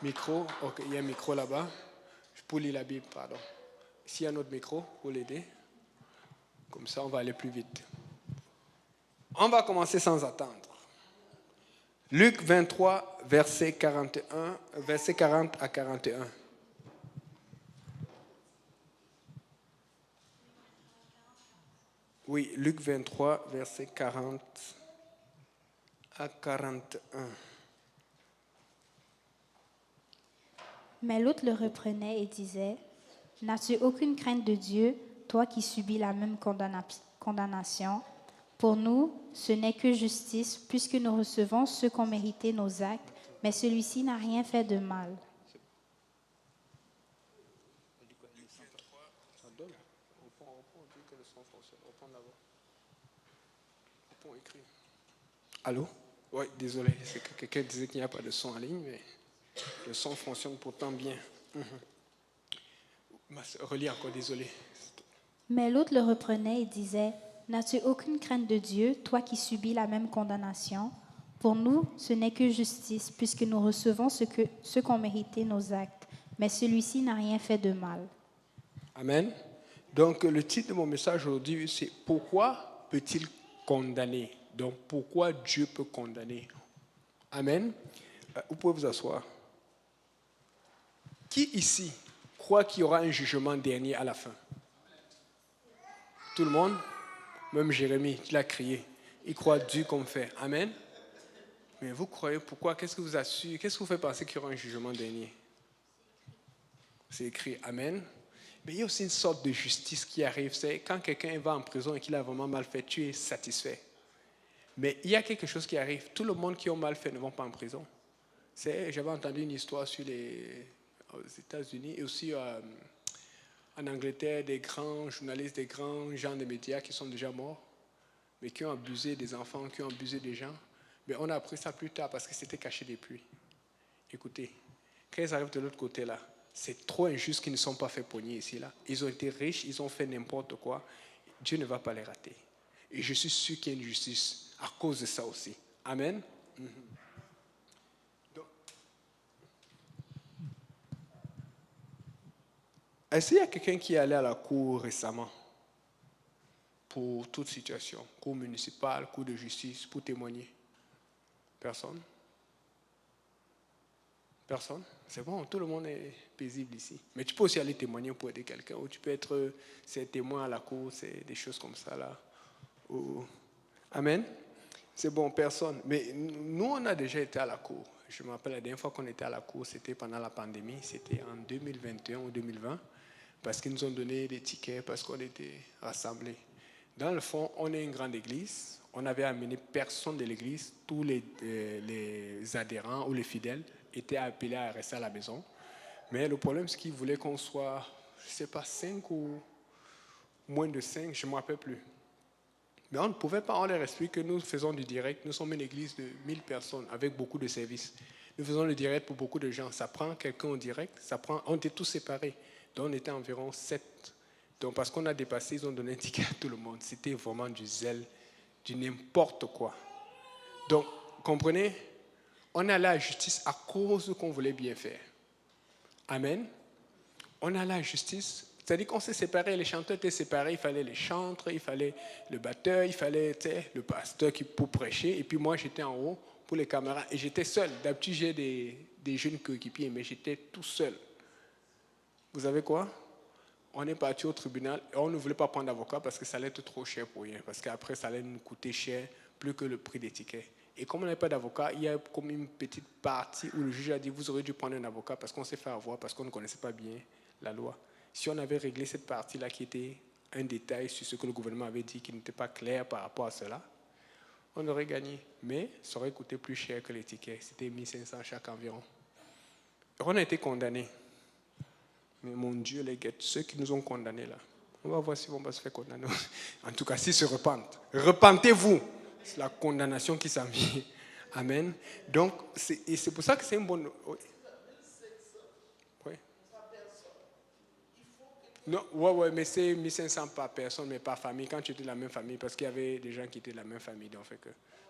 Micro, ok, il y a un micro là-bas. Pour lire la Bible, pardon. S'il y a un autre micro pour l'aider, comme ça on va aller plus vite. On va commencer sans attendre. Luc 23, verset 41, verset 40 à 41. Oui, Luc 23, verset 40 à 41. Mais l'autre le reprenait et disait, « N'as-tu aucune crainte de Dieu, toi qui subis la même condamnation? Pour nous, ce n'est que justice, puisque nous recevons ce qu'ont mérité nos actes, mais celui-ci n'a rien fait de mal. » Allô? Oui, désolé, c'est que quelqu'un disait qu'il n'y a pas de son en ligne, mais le son fonctionne pourtant bien. Relis encore, désolé. Mais l'autre le reprenait et disait, « N'as-tu aucune crainte de Dieu, toi qui subis la même condamnation? Pour nous, ce n'est que justice, puisque nous recevons ce qu'ont mérité nos actes, mais celui-ci n'a rien fait de mal. » Amen. Donc, le titre de mon message aujourd'hui, c'est « Pourquoi peut-il condamner ?» Donc, pourquoi Dieu peut condamner? Amen. Vous pouvez vous asseoir. Qui ici croit qu'il y aura un jugement dernier à la fin? Tout le monde? Même Jérémie, il a crié. Il croit Dieu comme fait. Amen. Mais vous croyez pourquoi? Qu'est-ce que vous assure? Qu'est-ce que vous fait penser qu'il y aura un jugement dernier? C'est écrit Amen. Mais il y a aussi une sorte de justice qui arrive. C'est quand quelqu'un va en prison et qu'il a vraiment mal fait, tu es satisfait. Mais il y a quelque chose qui arrive. Tout le monde qui a mal fait ne vont pas en prison. J'avais entendu une histoire aux États-Unis et aussi en Angleterre, des grands journalistes, des grands gens des médias qui sont déjà morts, mais qui ont abusé des enfants, qui ont abusé des gens. Mais on a appris ça plus tard parce que c'était caché des pluies. Écoutez, quand ils arrivent de l'autre côté là, c'est trop injuste qu'ils ne sont pas fait pogner ici là. Ils ont été riches, ils ont fait n'importe quoi. Dieu ne va pas les rater. Et je suis sûr qu'il y a une justice à cause de ça aussi. Amen. Est-ce qu'il y a quelqu'un qui est allé à la cour récemment pour toute situation, cour municipale, cour de justice, pour témoigner? Personne? Personne? C'est bon, tout le monde est paisible ici. Mais tu peux aussi aller témoigner pour aider quelqu'un, ou tu peux être témoin à la cour, c'est des choses comme ça là. Amen? C'est bon, personne. Mais nous, on a déjà été à la cour. Je me rappelle la dernière fois qu'on était à la cour, c'était pendant la pandémie, c'était en 2021 ou 2020, parce qu'ils nous ont donné des tickets, parce qu'on était rassemblés. Dans le fond, on est une grande église. On avait amené personne de l'église. Tous les adhérents ou les fidèles étaient appelés à rester à la maison. Mais le problème, c'est qu'ils voulaient qu'on soit, je ne sais pas, 5 ou moins de 5, je ne me rappelle plus. Mais on ne pouvait pas, on leur explique que nous faisons du direct. Nous sommes une église de 1000 personnes avec beaucoup de services. Nous faisons le direct pour beaucoup de gens. Ça prend quelqu'un en direct, on était tous séparés. Donc on était environ 7. Donc parce qu'on a dépassé, ils ont donné un ticket à tout le monde. C'était vraiment du zèle, du n'importe quoi. Donc, comprenez, on est allé à la justice à cause qu'on voulait bien faire. Amen. On est allé à la justice. C'est-à-dire qu'on s'est séparés, les chanteurs étaient séparés, il fallait les chantres, il fallait le batteur, il fallait le pasteur pour prêcher, et puis moi j'étais en haut pour les caméras, et j'étais seul. D'habitude j'ai des jeunes coéquipiers, mais j'étais tout seul. Vous savez quoi? On est parti au tribunal, et on ne voulait pas prendre d'avocat parce que ça allait être trop cher pour rien, parce qu'après ça allait nous coûter cher, plus que le prix des tickets. Et comme on n'avait pas d'avocat, il y a comme une petite partie où le juge a dit vous aurez dû prendre un avocat parce qu'on s'est fait avoir, parce qu'on ne connaissait pas bien la loi. Si on avait réglé cette partie-là qui était un détail sur ce que le gouvernement avait dit qui n'était pas clair par rapport à cela, on aurait gagné. Mais ça aurait coûté plus cher que les tickets. C'était 1500 chaque environ. Et on a été condamnés. Mais mon Dieu, les gars, ceux qui nous ont condamnés là, on va voir si on va se faire condamner. En tout cas, s'ils se repentent. Repentez-vous. C'est la condamnation qui s'en vient. Amen. Donc, c'est pour ça que c'est une bonne... Oui. Non, ouais, mais c'est 1500 par personne, mais par famille, quand tu étais de la même famille, parce qu'il y avait des gens qui étaient de la même famille, donc fait que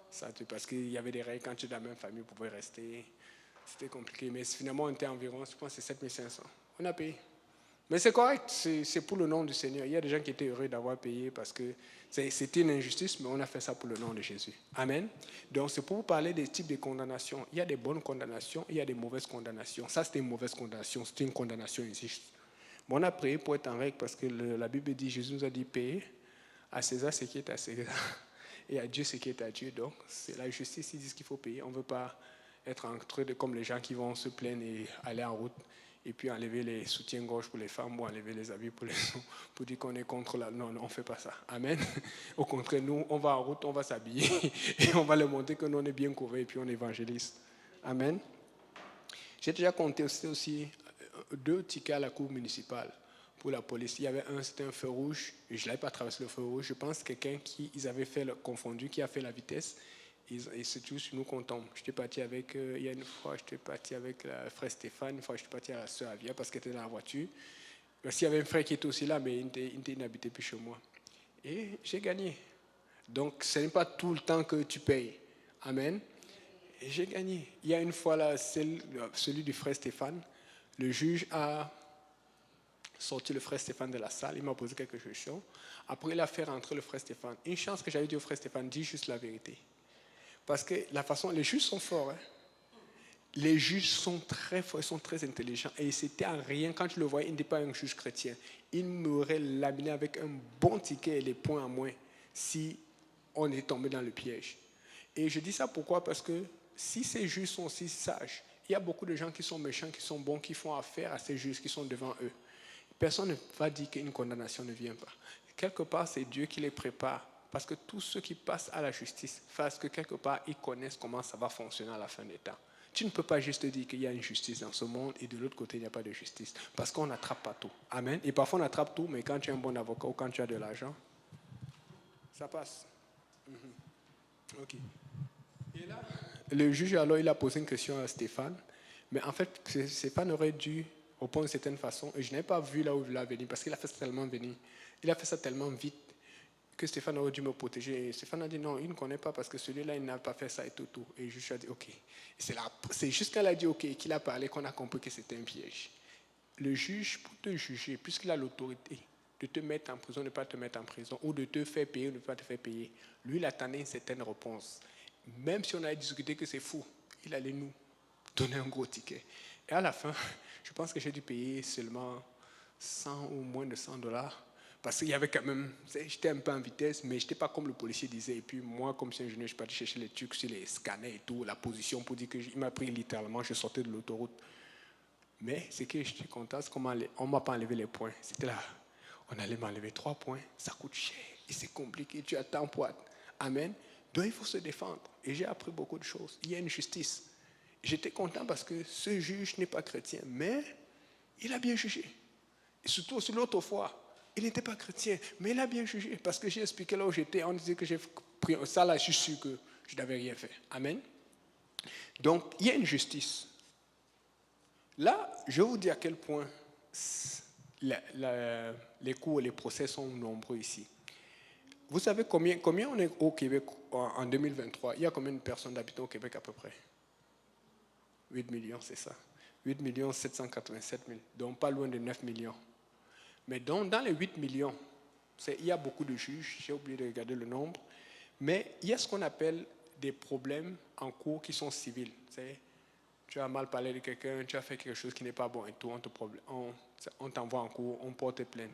ça, parce qu'il y avait des règles, quand tu es de la même famille, vous pouvez rester. C'était compliqué, mais finalement, on était environ, je pense, c'est 7500. On a payé. Mais c'est correct, c'est pour le nom du Seigneur. Il y a des gens qui étaient heureux d'avoir payé parce que c'était une injustice, mais on a fait ça pour le nom de Jésus. Amen. Donc, c'est pour vous parler des types de condamnations. Il y a des bonnes condamnations, il y a des mauvaises condamnations. Ça, c'était une mauvaise condamnation, c'était une condamnation injuste. Mais on a prié pour être en règle parce que la Bible dit, Jésus nous a dit, payer à César ce qui est à César et à Dieu ce qui est à Dieu. Donc, c'est la justice, ils disent qu'il faut payer. On ne veut pas être entre eux comme les gens qui vont se plaindre et aller en route et puis enlever les soutiens-gorge pour les femmes ou enlever les habits pour les hommes pour dire qu'on est contre la... Non, on ne fait pas ça. Amen. Au contraire, nous, on va en route, on va s'habiller et on va leur montrer que nous, on est bien couverts et puis on évangélise. Amen. J'ai déjà compté aussi 2 tickets à la cour municipale pour la police. Il y avait c'était un feu rouge, et je ne l'avais pas traversé le feu rouge. Je pense que quelqu'un ils avaient confondu, qui a fait la vitesse. Et c'est tout sur nous qu'on tombe. J'étais parti avec, il y a une fois, j'étais parti avec le frère Stéphane, une fois, j'étais parti à la sœur Avia parce qu'elle était dans la voiture. Parce qu'il y avait un frère qui était aussi là, mais il n'habitait plus chez moi. Et j'ai gagné. Donc, ce n'est pas tout le temps que tu payes. Amen. Et j'ai gagné. Il y a une fois, là, celui du frère Stéphane, le juge a sorti le frère Stéphane de la salle, il m'a posé quelques questions. Après, il a fait rentrer le frère Stéphane. Une chance que j'avais dit au frère Stéphane, dis juste la vérité. Parce que les juges sont forts. Hein. Les juges sont très forts, ils sont très intelligents. Et c'était en rien, quand tu le voyais, il n'était pas un juge chrétien. Il m'aurait laminé avec un bon ticket et les points à moins si on est tombé dans le piège. Et je dis ça pourquoi? Parce que si ces juges sont aussi sages, il y a beaucoup de gens qui sont méchants, qui sont bons, qui font affaire à ces juges qui sont devant eux. Personne ne va dire qu'une condamnation ne vient pas. Quelque part, c'est Dieu qui les prépare. Parce que tous ceux qui passent à la justice, parce que quelque part, ils connaissent comment ça va fonctionner à la fin des temps. Tu ne peux pas juste dire qu'il y a une justice dans ce monde et de l'autre côté, il n'y a pas de justice. Parce qu'on n'attrape pas tout. Amen. Et parfois, on attrape tout, mais quand tu es un bon avocat ou quand tu as de l'argent, ça passe. OK. Et là, le juge, alors, il a posé une question à Stéphane. Mais en fait, Stéphane aurait dû répondre d'une certaine façon. Et je n'ai pas vu là où il a venu, parce qu'il a fait ça tellement vite. Il a fait ça tellement vite que Stéphane aurait dû me protéger. Et Stéphane a dit non, il ne connaît pas parce que celui-là, il n'a pas fait ça et tout. Et le juge a dit OK. C'est juste quand il a dit OK qu'il a parlé qu'on a compris que c'était un piège. Le juge, pour te juger, puisqu'il a l'autorité de te mettre en prison, de ne pas te mettre en prison, ou de te faire payer ou de ne pas te faire payer, lui, il attendait une certaine réponse. Même si on avait discuté que c'est fou, il allait nous donner un gros ticket. Et à la fin, je pense que j'ai dû payer seulement 100 ou moins de $100. Parce qu'il y avait quand même, j'étais un peu en vitesse, mais je n'étais pas comme le policier disait. Et puis moi, comme c'est ingénieur, je suis parti chercher les trucs sur les scanners et tout, la position pour dire qu'il m'a pris littéralement, je sortais de l'autoroute. Mais ce que j'étais content, c'est qu'on ne m'a pas enlevé les points. C'était là, on allait m'enlever 3 points, ça coûte cher, et c'est compliqué, tu attends pour... Amen. Donc il faut se défendre. Et j'ai appris beaucoup de choses. Il y a une justice. J'étais content parce que ce juge n'est pas chrétien, mais il a bien jugé. Et surtout aussi l'autre fois, il n'était pas chrétien, mais il a bien jugé. Parce que j'ai expliqué là où j'étais, on disait que j'ai pris ça là, je suis sûr que je n'avais rien fait. Amen. Donc, il y a une justice. Là, je vais vous dire à quel point les cours et les procès sont nombreux ici. Vous savez combien on est au Québec en 2023? Il y a combien de personnes d'habitants au Québec à peu près? 8 millions, c'est ça. 8 787 000, donc pas loin de 9 millions. Mais donc, dans les 8 millions, il y a beaucoup de juges, j'ai oublié de regarder le nombre, mais il y a ce qu'on appelle des problèmes en cours qui sont civils. Tu as mal parlé de quelqu'un, tu as fait quelque chose qui n'est pas bon et tout, on t'envoie en cours, on porte plainte.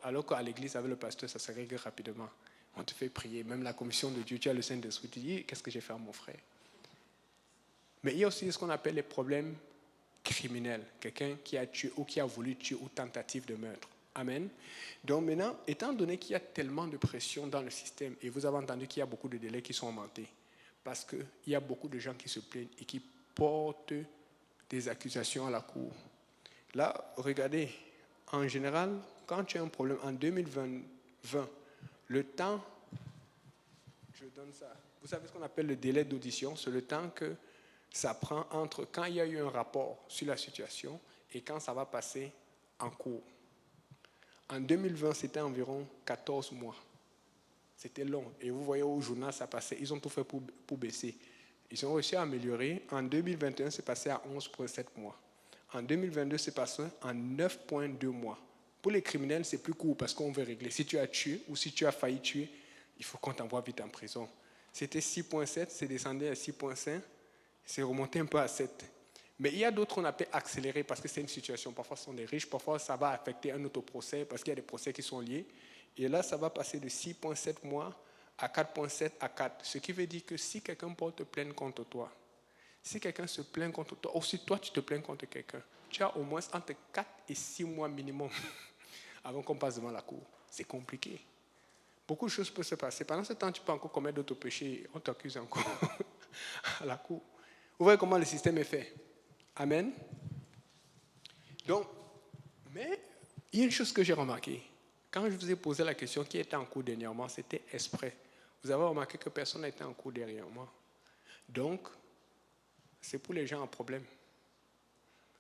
Alors qu'à l'église, avec le pasteur, ça se règle rapidement. On te fait prier, même la commission de Dieu, tu as le Saint-Esprit, tu dis, qu'est-ce que j'ai fait à mon frère? Mais il y a aussi ce qu'on appelle les problèmes criminels. Quelqu'un qui a tué ou qui a voulu tuer ou tentative de meurtre. Amen. Donc maintenant, étant donné qu'il y a tellement de pression dans le système, et vous avez entendu qu'il y a beaucoup de délais qui sont augmentés, parce qu'il y a beaucoup de gens qui se plaignent et qui portent des accusations à la cour. Là, regardez, en général, quand tu as un problème en 2020, le temps, je donne ça, vous savez ce qu'on appelle le délai d'audition, c'est le temps que ça prend entre quand il y a eu un rapport sur la situation et quand ça va passer en cours. En 2020, c'était environ 14 mois. C'était long. Et vous voyez au journal, ça passait. Ils ont tout fait pour baisser. Ils ont réussi à améliorer. En 2021, c'est passé à 11,7 mois. En 2022, c'est passé en 9,2 mois. Pour les criminels, c'est plus court parce qu'on veut régler. Si tu as tué ou si tu as failli tuer, il faut qu'on t'envoie vite en prison. C'était 6,7, c'est descendu à 6,5, c'est remonté un peu à 7. Mais il y a d'autres qu'on appelle accélérés parce que c'est une situation. Parfois, ce sont des riches, parfois, ça va affecter un autre procès parce qu'il y a des procès qui sont liés. Et là, ça va passer de 6,7 mois à 4,7 à 4. Ce qui veut dire que si quelqu'un porte plainte contre toi, si quelqu'un se plaint contre toi, ou si toi tu te plains contre quelqu'un, tu as au moins entre 4 et 6 mois minimum avant qu'on passe devant la cour. C'est compliqué. Beaucoup de choses peuvent se passer. Pendant ce temps, tu peux encore commettre d'autres péchés. On t'accuse encore à la cour. Vous voyez comment le système est fait. Amen. Donc, mais il y a une chose que j'ai remarquée. Quand je vous ai posé la question qui était en cours dernièrement, c'était exprès. Vous avez remarqué que personne n'a été en cours dernièrement. Donc, c'est pour les gens un problème.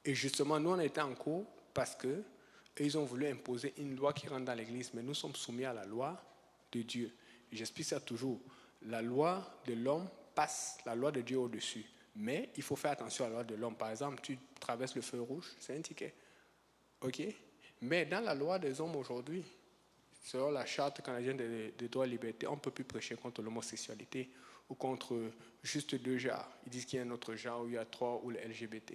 Et justement, nous, on a été en cours parce qu'ils ont voulu imposer une loi qui rentre dans l'Église, mais nous sommes soumis à la loi de Dieu. Et j'explique ça toujours. La loi de l'homme passe la loi de Dieu au-dessus. Mais il faut faire attention à la loi de l'homme. Par exemple, tu traverses le feu rouge, c'est un ticket. OK? Mais dans la loi des hommes aujourd'hui, selon la charte canadienne des droits et libertés, on ne peut plus prêcher contre l'homosexualité ou contre juste 2 genres. Ils disent qu'il y a un autre genre où il y a 3 ou le LGBT.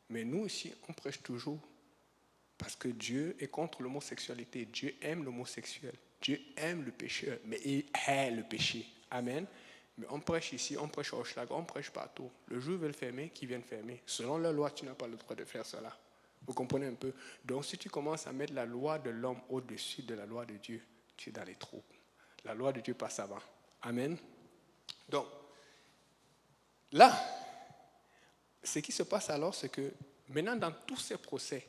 Mais nous ici, on prêche toujours parce que Dieu est contre l'homosexualité. Dieu aime l'homosexuel. Dieu aime le pécheur, mais il hait le péché. Amen. Mais on prêche ici, on prêche au Schlag, on prêche partout. Le jour où ils veulent fermer, qu'ils viennent fermer. Selon la loi, tu n'as pas le droit de faire cela. Vous comprenez un peu? Donc si tu commences à mettre la loi de l'homme au-dessus de la loi de Dieu, tu es dans les trous. La loi de Dieu passe avant. Amen. Donc, là, ce qui se passe alors, c'est que maintenant, dans tous ces procès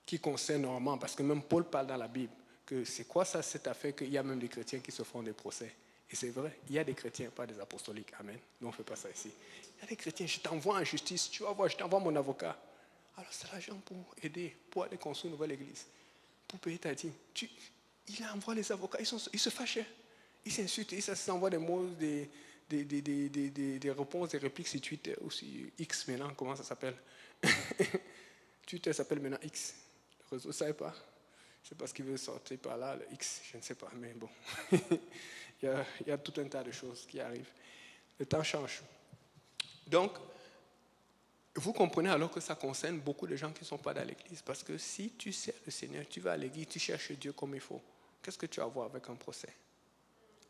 qui concernent normalement, parce que même Paul parle dans la Bible, que c'est quoi ça, cette affaire, qu'il y a même des chrétiens qui se font des procès. Et c'est vrai, il y a des chrétiens, pas des apostoliques. Amen. Nous, on ne fait pas ça ici. Il y a des chrétiens, je t'envoie en justice, tu vas voir, je t'envoie mon avocat. Alors, c'est l'argent pour aider, pour aller construire une nouvelle église, pour payer ta dîme. Il envoie les avocats, ils se fâchent, ils s'insultent, ils s'envoient des mots, des réponses, des répliques sur Twitter ou sur X maintenant, comment ça s'appelle? Twitter s'appelle maintenant X. Le réseau, vous ne savez pas? C'est parce qu'il veut sortir par là, le X, je ne sais pas, mais bon. il y a tout un tas de choses qui arrivent. Le temps change. Donc, vous comprenez alors que ça concerne beaucoup de gens qui ne sont pas dans l'église. Parce que si tu sers le Seigneur, tu vas à l'église, tu cherches Dieu comme il faut. Qu'est-ce que tu vas voir avec un procès?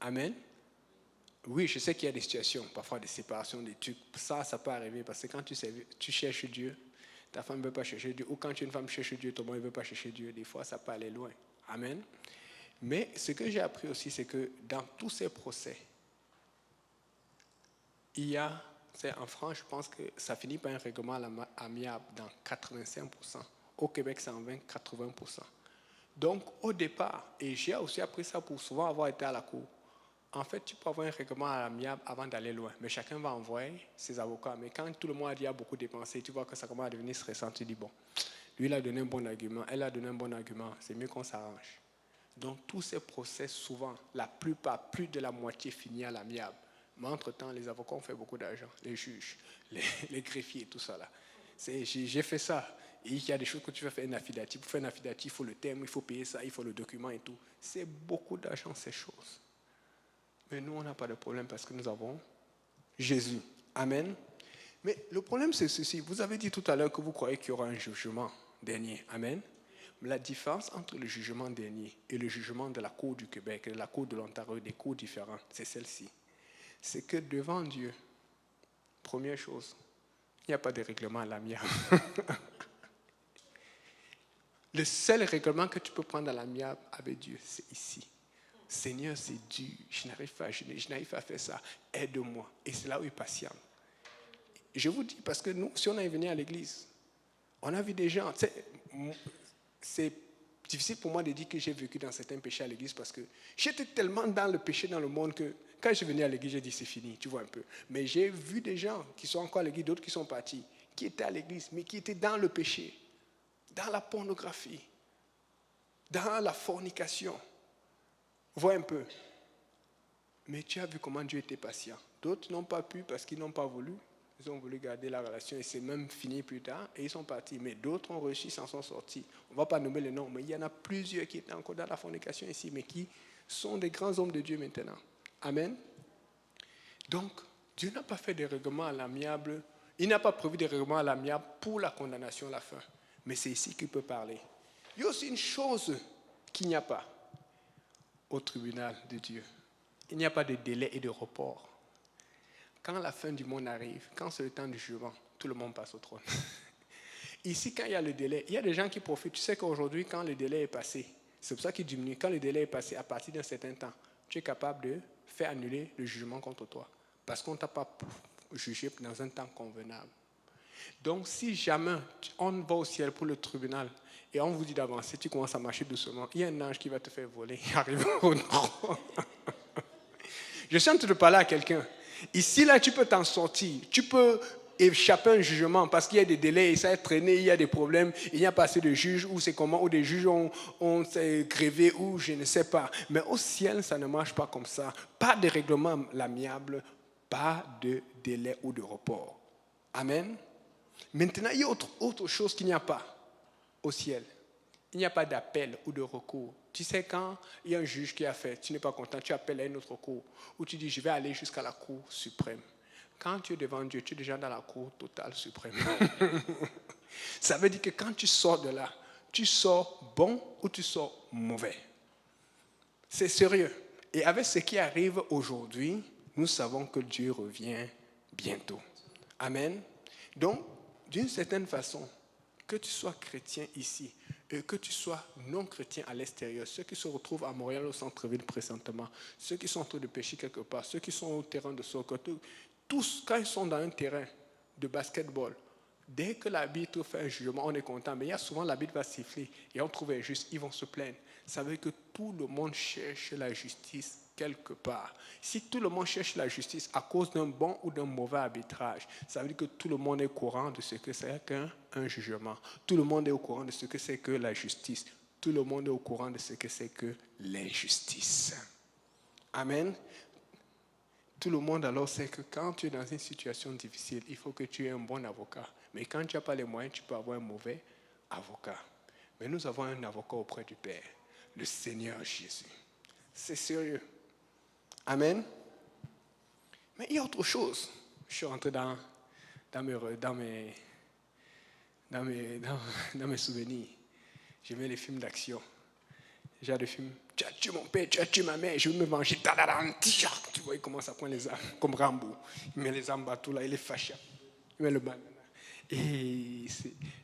Amen. Oui, je sais qu'il y a des situations, parfois des séparations, des trucs. Ça peut arriver parce que quand tu cherches Dieu, ta femme ne veut pas chercher Dieu. Ou quand une femme cherche Dieu, ton mari ne veut pas chercher Dieu. Des fois, ça peut aller loin. Amen. Mais ce que j'ai appris aussi, c'est que dans tous ces procès, il y a, en France, je pense que ça finit par un règlement amiable dans 85%. Au Québec, c'est en 80%. Donc, au départ, et j'ai aussi appris ça pour souvent avoir été à la cour, en fait, tu peux avoir un règlement amiable avant d'aller loin, mais chacun va envoyer ses avocats. Mais quand tout le monde a dit a beaucoup dépensé, tu vois que ça commence à devenir stressant, tu dis, bon, lui, il a donné un bon argument, elle a donné un bon argument, c'est mieux qu'on s'arrange. Donc, tous ces procès, souvent, la plupart, plus de la moitié finit à l'amiable. Mais entre-temps, les avocats ont fait beaucoup d'argent, les juges, les greffiers, tout ça là. J'ai fait ça. Et il y a des choses que tu vas faire un affidavit. Pour faire un affidavit, il faut le terme, il faut payer ça, il faut le document et tout. C'est beaucoup d'argent, ces choses. Mais nous, on n'a pas de problème parce que nous avons Jésus. Amen. Mais le problème, c'est ceci. Vous avez dit tout à l'heure que vous croyez qu'il y aura un jugement dernier. Amen. Mais la différence entre le jugement dernier et le jugement de la Cour du Québec et de la Cour de l'Ontario, des cours différentes, c'est celle-ci. C'est que devant Dieu, première chose, il n'y a pas de règlement à l'amiable. Le seul règlement que tu peux prendre à l'amiable avec Dieu, c'est ici. Seigneur, c'est dur, je n'arrive pas à faire ça, aide-moi. Et c'est là où il est patient. Je vous dis, parce que nous, si on est venu à l'église, on a vu des gens, c'est difficile pour moi de dire que j'ai vécu dans certains péchés à l'église parce que j'étais tellement dans le péché dans le monde que quand je venais à l'église, j'ai dit c'est fini, tu vois un peu. Mais j'ai vu des gens qui sont encore à l'église, d'autres qui sont partis, qui étaient à l'église, mais qui étaient dans le péché, dans la pornographie, dans la fornication. Vois un peu. Mais tu as vu comment Dieu était patient. D'autres n'ont pas pu parce qu'ils n'ont pas voulu. Ils ont voulu garder la relation et c'est même fini plus tard et ils sont partis. Mais d'autres ont réussi, s'en sont sortis. On ne va pas nommer les noms, mais il y en a plusieurs qui étaient encore dans la fornication ici, mais qui sont des grands hommes de Dieu maintenant. Amen. Donc, Dieu n'a pas fait des règlements à l'amiable. Il n'a pas prévu des règlements à l'amiable pour la condamnation à la fin. Mais c'est ici qu'il peut parler. Il y a aussi une chose qu'il n'y a pas au tribunal de Dieu. Il n'y a pas de délai et de report. Quand la fin du monde arrive, quand c'est le temps du jugement, tout le monde passe au trône. Ici, quand il y a le délai, il y a des gens qui profitent. Tu sais qu'aujourd'hui, quand le délai est passé, c'est pour ça qu'il diminue. Quand le délai est passé, à partir d'un certain temps, tu es capable de faire annuler le jugement contre toi. Parce qu'on ne t'a pas jugé dans un temps convenable. Donc, si jamais on va au ciel pour le tribunal et on vous dit d'avancer, tu commences à marcher doucement, il y a un ange qui va te faire voler et arriver au trône. Je suis en train de parler à quelqu'un. Ici, là, tu peux t'en sortir. Tu peux échapper à un jugement parce qu'il y a des délais, ça a traîné, il y a des problèmes, il n'y a pas assez de juges, ou c'est comment, ou des juges ont grévé, ou je ne sais pas. Mais au ciel, ça ne marche pas comme ça. Pas de règlement l'amiable, pas de délai ou de report. Amen. Maintenant, il y a autre chose qu'il n'y a pas au ciel. Il n'y a pas d'appel ou de recours. Tu sais, quand il y a un juge qui a fait, tu n'es pas content, tu appelles à une autre cour, ou tu dis, je vais aller jusqu'à la cour suprême. Quand tu es devant Dieu, tu es déjà dans la cour totale suprême. Ça veut dire que quand tu sors de là, tu sors bon ou tu sors mauvais. C'est sérieux. Et avec ce qui arrive aujourd'hui, nous savons que Dieu revient bientôt. Amen. Donc, d'une certaine façon, que tu sois chrétien ici et que tu sois non chrétien à l'extérieur, ceux qui se retrouvent à Montréal au centre-ville présentement, ceux qui sont en train de pécher quelque part, ceux qui sont au terrain de soccer, tous, quand ils sont dans un terrain de basketball, dès que l'arbitre fait un jugement, on est content. Mais il y a souvent l'arbitre va siffler et on trouve injuste, ils vont se plaindre. Ça veut dire que tout le monde cherche la justice quelque part. Si tout le monde cherche la justice à cause d'un bon ou d'un mauvais arbitrage, ça veut dire que tout le monde est au courant de ce que c'est qu'un jugement. Tout le monde est au courant de ce que c'est que la justice. Tout le monde est au courant de ce que c'est que l'injustice. Amen. Tout le monde alors sait que quand tu es dans une situation difficile, il faut que tu aies un bon avocat. Mais quand tu n'as pas les moyens, tu peux avoir un mauvais avocat. Mais nous avons un avocat auprès du Père, le Seigneur Jésus. C'est sérieux. Amen. Mais il y a autre chose. Je suis rentré dans mes souvenirs. J'aimais les films d'action. J'ai des films, tu as tué mon père, tu as tué ma mère, je veux me venger. Tu vois, il commence à prendre les armes, comme Rambo. Il met les armes partout là, il est fâché. Il met le banana. Et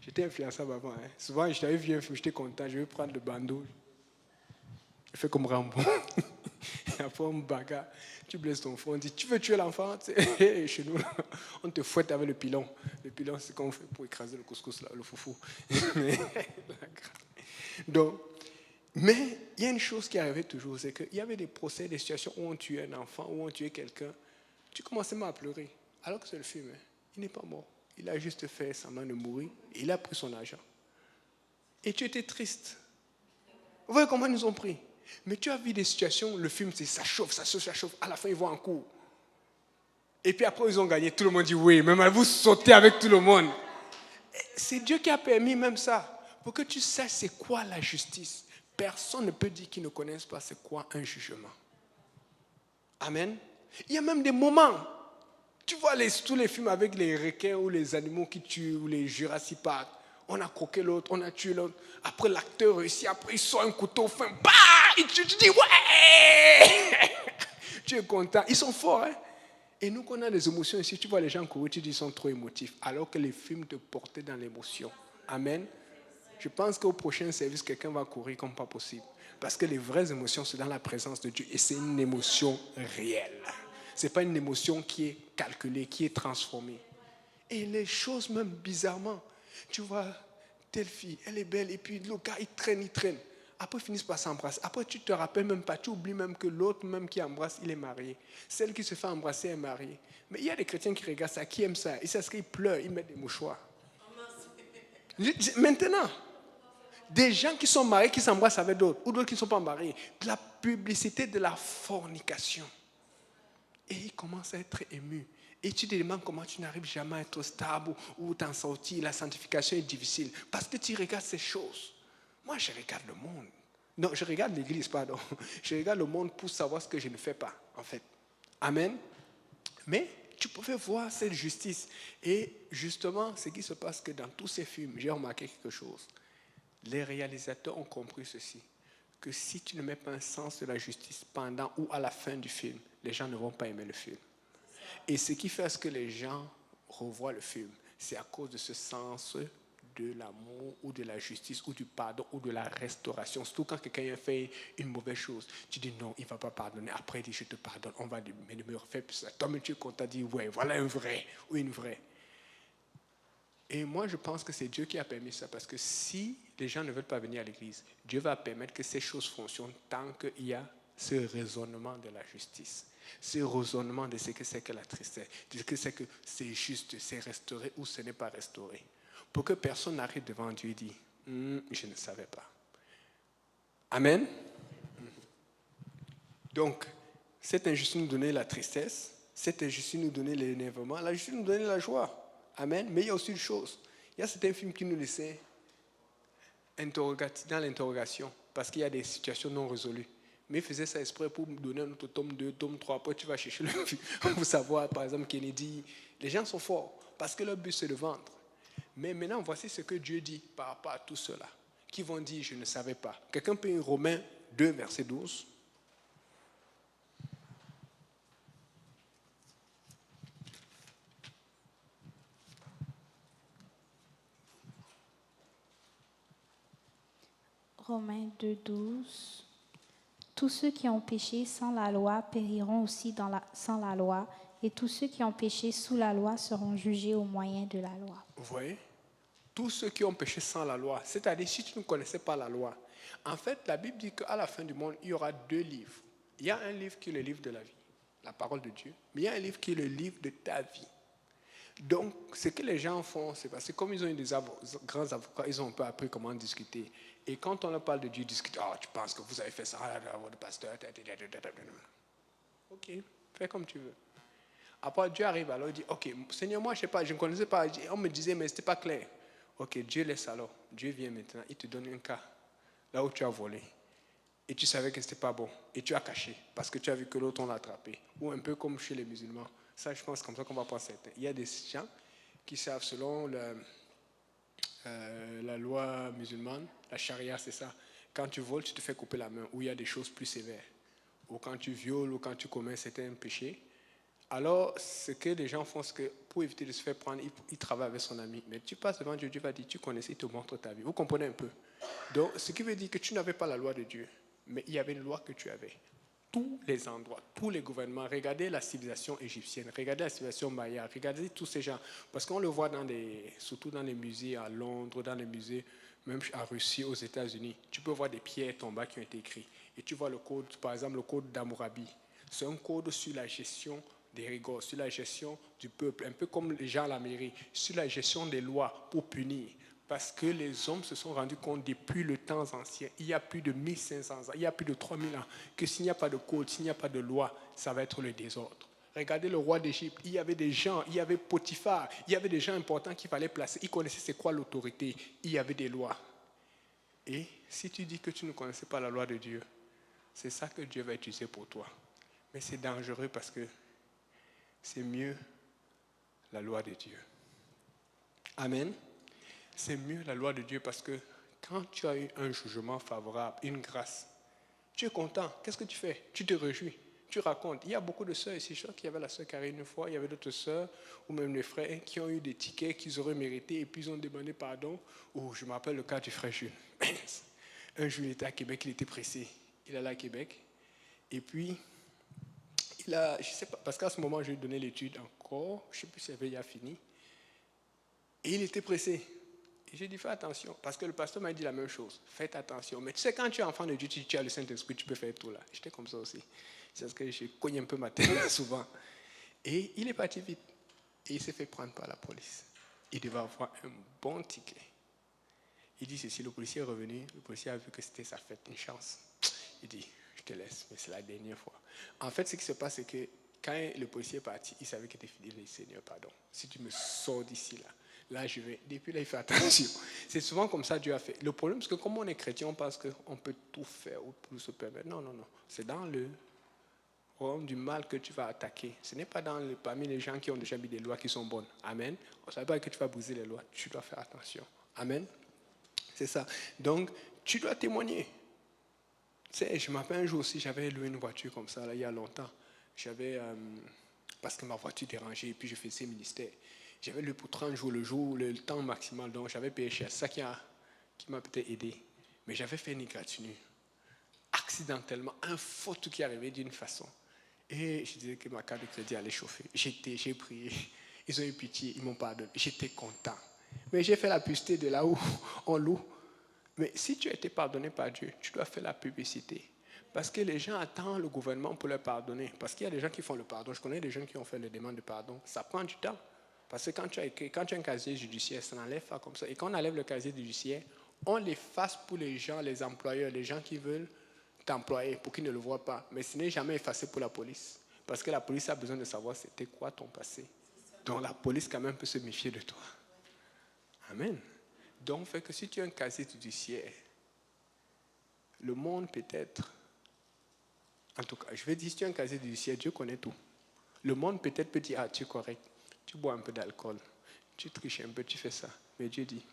j'étais influençable avant. Hein. Souvent, je t'avais vu un film, j'étais content, je vais prendre le bandeau. Je fais comme Rambo. Et après, on me bagarre. Tu blesses ton frère, on dit, tu veux tuer l'enfant? Chez nous, là, on te fouette avec le pilon. Le pilon, c'est qu'on fait pour écraser le couscous, là, le foufou. Donc, mais il y a une chose qui arrivait toujours, c'est qu'il y avait des procès, des situations où on tuait un enfant, où on tuait quelqu'un. Tu commençais même à pleurer, alors que c'est le film. Hein. Il n'est pas mort. Il a juste fait semblant de mourir et il a pris son argent. Et tu étais triste. Vous voyez comment ils nous ont pris? Mais tu as vu des situations, le film, c'est ça chauffe, ça chauffe. À la fin, ils vont en cours. Et puis après, ils ont gagné. Tout le monde dit oui, même à vous sautez avec tout le monde. C'est Dieu qui a permis même ça, pour que tu saches c'est quoi la justice. Personne ne peut dire qu'ils ne connaissent pas c'est quoi un jugement. Amen. Il y a même des moments, tu vois tous les films avec les requins ou les animaux qui tuent, ou les Jurassic Park. On a croqué l'autre, on a tué l'autre. Après, l'acteur réussit, après, il sort un couteau fin. Bah! Et tu te dis, ouais! Tu es content. Ils sont forts, hein? Et nous, qu'on a des émotions ici, tu vois les gens courir, tu dis, ils sont trop émotifs. Alors que les films te portaient dans l'émotion. Amen. Je pense qu'au prochain service, quelqu'un va courir comme pas possible. Parce que les vraies émotions, c'est dans la présence de Dieu. Et c'est une émotion réelle. Ce n'est pas une émotion qui est calculée, qui est transformée. Et les choses, même bizarrement, tu vois, telle fille, elle est belle, et puis le gars, il traîne. Après, ils finissent par s'embrasser. Après, tu ne te rappelles même pas, tu oublies même que l'autre même qui embrasse, il est marié. Celle qui se fait embrasser est mariée. Mais il y a des chrétiens qui regardent ça, qui aiment ça. Ils s'inscrivent, ils pleurent, ils mettent des mouchoirs. Maintenant, des gens qui sont mariés, qui s'embrassent avec d'autres, ou d'autres qui ne sont pas mariés. De la publicité de la fornication. Et il commence à être ému. Et tu te demandes comment tu n'arrives jamais à être stable ou t'en sortir. La sanctification est difficile. Parce que tu regardes ces choses. Moi, je regarde le monde. Non, je regarde l'église, pardon. Je regarde le monde pour savoir ce que je ne fais pas, en fait. Amen. Mais tu pouvais voir cette justice. Et justement, ce qui se passe, que dans tous ces films, j'ai remarqué quelque chose. Les réalisateurs ont compris ceci, que si tu ne mets pas un sens de la justice pendant ou à la fin du film, les gens ne vont pas aimer le film. Et ce qui fait à ce que les gens revoient le film, c'est à cause de ce sens de l'amour ou de la justice ou du pardon ou de la restauration. Surtout quand quelqu'un a fait une mauvaise chose, tu dis non, il ne va pas pardonner. Après, il dit je te pardonne, on va dire, mais ne me refais plus ça. Toi-même, tu es content, tu dis ouais, voilà un vrai ou une vraie. Et moi, je pense que c'est Dieu qui a permis ça, parce que si les gens ne veulent pas venir à l'église, Dieu va permettre que ces choses fonctionnent tant qu'il y a ce raisonnement de la justice, ce raisonnement de ce que c'est que la tristesse, de ce que c'est que c'est juste, c'est restauré ou ce n'est pas restauré. Pour que personne n'arrive devant Dieu et dise je ne savais pas. Amen. Donc, cette injustice nous donnait la tristesse, cette injustice nous donnait l'énervement, la justice nous donnait la joie. Amen. Mais il y a aussi une chose. Il y a certains films qui nous laissaient dans l'interrogation parce qu'il y a des situations non résolues. Mais il faisait ça exprès pour nous donner un autre tome 2, tome 3. Après, tu vas chercher le film pour savoir, par exemple, Kennedy. Les gens sont forts parce que leur but, c'est de vendre. Mais maintenant, voici ce que Dieu dit par rapport à tout cela. Qui vont dire, je ne savais pas. Quelqu'un peut lire Romains 2, verset 12. Romains 2, 12. Tous ceux qui ont péché sans la loi périront aussi sans la loi, et tous ceux qui ont péché sous la loi seront jugés au moyen de la loi. Vous voyez? Tous ceux qui ont péché sans la loi, c'est-à-dire si tu ne connaissais pas la loi. En fait, la Bible dit qu'à la fin du monde, il y aura 2 livres. Il y a un livre qui est le livre de la vie, la parole de Dieu, mais il y a un livre qui est le livre de ta vie. Donc, ce que les gens font, c'est parce que comme ils ont eu des grands avocats, ils ont un peu appris comment discuter. Et quand on leur parle de Dieu, ils discutent, oh, tu penses que vous avez fait ça à votre pasteur. Ok, fais comme tu veux. Après, Dieu arrive alors, il dit, ok, Seigneur, moi, je ne sais pas, je ne connaissais pas. On me disait, mais ce n'était pas clair. Ok, Dieu laisse alors. Dieu vient maintenant, il te donne un cas, là où tu as volé. Et tu savais que ce n'était pas bon. Et tu as caché, parce que tu as vu que l'autre, on l'a attrapé. Ou un peu comme chez les musulmans. Ça, je pense comme ça qu'on va prendre certains. Il y a des gens qui savent, selon la loi musulmane, la charia, c'est ça. Quand tu voles, tu te fais couper la main, ou il y a des choses plus sévères. Ou quand tu violes, ou quand tu commets certains péchés. Alors, ce que les gens font, c'est que pour éviter de se faire prendre, ils travaillent avec son ami. Mais tu passes devant Dieu, Dieu va dire, tu connaissais, il te montre ta vie. Vous comprenez un peu? Donc, ce qui veut dire que tu n'avais pas la loi de Dieu, mais il y avait une loi que tu avais. Tous les endroits, tous les gouvernements, regardez la civilisation égyptienne, regardez la civilisation maya, regardez tous ces gens. Parce qu'on le voit surtout dans les musées à Londres, dans les musées, même en Russie, aux États-Unis. Tu peux voir des pierres tombales qui ont été écrites. Et tu vois le code, par exemple, le code d'Hammurabi. C'est un code sur la gestion des rigueurs, sur la gestion du peuple, un peu comme les gens à la mairie, sur la gestion des lois pour punir. Parce que les hommes se sont rendus compte depuis le temps ancien, il y a plus de 1500 ans, il y a plus de 3000 ans, que s'il n'y a pas de code, s'il n'y a pas de loi, ça va être le désordre. Regardez le roi d'Égypte, il y avait des gens, il y avait Potiphar, il y avait des gens importants qu'il fallait placer, ils connaissaient c'est quoi l'autorité, il y avait des lois. Et si tu dis que tu ne connaissais pas la loi de Dieu, c'est ça que Dieu va utiliser pour toi. Mais c'est dangereux parce que c'est mieux la loi de Dieu. Amen. C'est mieux la loi de Dieu parce que quand tu as eu un jugement favorable, une grâce, tu es content. Qu'est-ce que tu fais? Tu te réjouis. Tu racontes. Il y a beaucoup de sœurs ici. Je crois qu'il y avait la sœur Karine une fois, il y avait d'autres sœurs ou même les frères qui ont eu des tickets qu'ils auraient mérités et puis ils ont demandé pardon. Ou je me rappelle le cas du frère Jules. Un jour, il était à Québec, il était pressé. Il allait à Québec et puis je ne sais pas, parce qu'à ce moment, je lui ai donné l'étude encore. Je ne sais plus s'il avait déjà fini. Et il était pressé. Et j'ai dit, fais attention, parce que le pasteur m'a dit la même chose. Faites attention. Mais tu sais, quand tu es enfant de Dieu, tu as le Saint-Esprit, tu peux faire tout là. J'étais comme ça aussi. C'est parce que je cogne un peu ma tête souvent. Et il est parti vite. Et il s'est fait prendre par la police. Il devait avoir un bon ticket. Il dit ceci, le policier est revenu, le policier a vu que c'était sa fête, une chance. Il dit, je te laisse, mais c'est la dernière fois. En fait, ce qui se passe, c'est que quand le policier est parti, il savait qu'il était fidèle. Il dit, Seigneur, pardon. Si tu me sors d'ici, là, je vais. Depuis là, il fait attention. C'est souvent comme ça Dieu a fait. Le problème, c'est que comme on est chrétien, on pense qu'on peut tout faire pour se permettre. Non, non, non. C'est dans le royaume du mal que tu vas attaquer. Ce n'est pas parmi les gens qui ont déjà mis des lois qui sont bonnes. Amen. On ne savait pas que tu vas briser les lois. Tu dois faire attention. Amen. C'est ça. Donc, tu dois témoigner. Tu sais, je m'appelle un jour aussi, j'avais loué une voiture comme ça, là, il y a longtemps. Parce que ma voiture dérangeait, et puis je faisais ministère. J'avais loué pour 30 jours, le temps maximal, donc j'avais payé cher. C'est ça qui m'a peut-être aidé. Mais j'avais fait une égratignure. Accidentellement, un faux tout qui est arrivé d'une façon. Et je disais que ma carte de crédit allait chauffer. J'ai prié. Ils ont eu pitié, ils m'ont pardonné. J'étais content. Mais j'ai fait la publicité de là où on loue. Mais si tu as été pardonné par Dieu, tu dois faire la publicité. Parce que les gens attendent le gouvernement pour leur pardonner. Parce qu'il y a des gens qui font le pardon. Je connais des gens qui ont fait les demandes de pardon. Ça prend du temps. Parce que quand tu as un casier judiciaire, ça n'enlève pas comme ça. Et quand on enlève le casier judiciaire, on l'efface pour les gens, les employeurs, les gens qui veulent t'employer pour qu'ils ne le voient pas. Mais ce n'est jamais effacé pour la police. Parce que la police a besoin de savoir c'était quoi ton passé. Donc la police quand même peut se méfier de toi. Amen. Donc fait que si tu as un casier judiciaire, le monde peut-être, en tout cas, je vais dire, si tu as un casier judiciaire, Dieu connaît tout. Le monde peut-être peut dire, ah, tu es correct, tu bois un peu d'alcool, tu triches un peu, tu fais ça. Mais Dieu dit,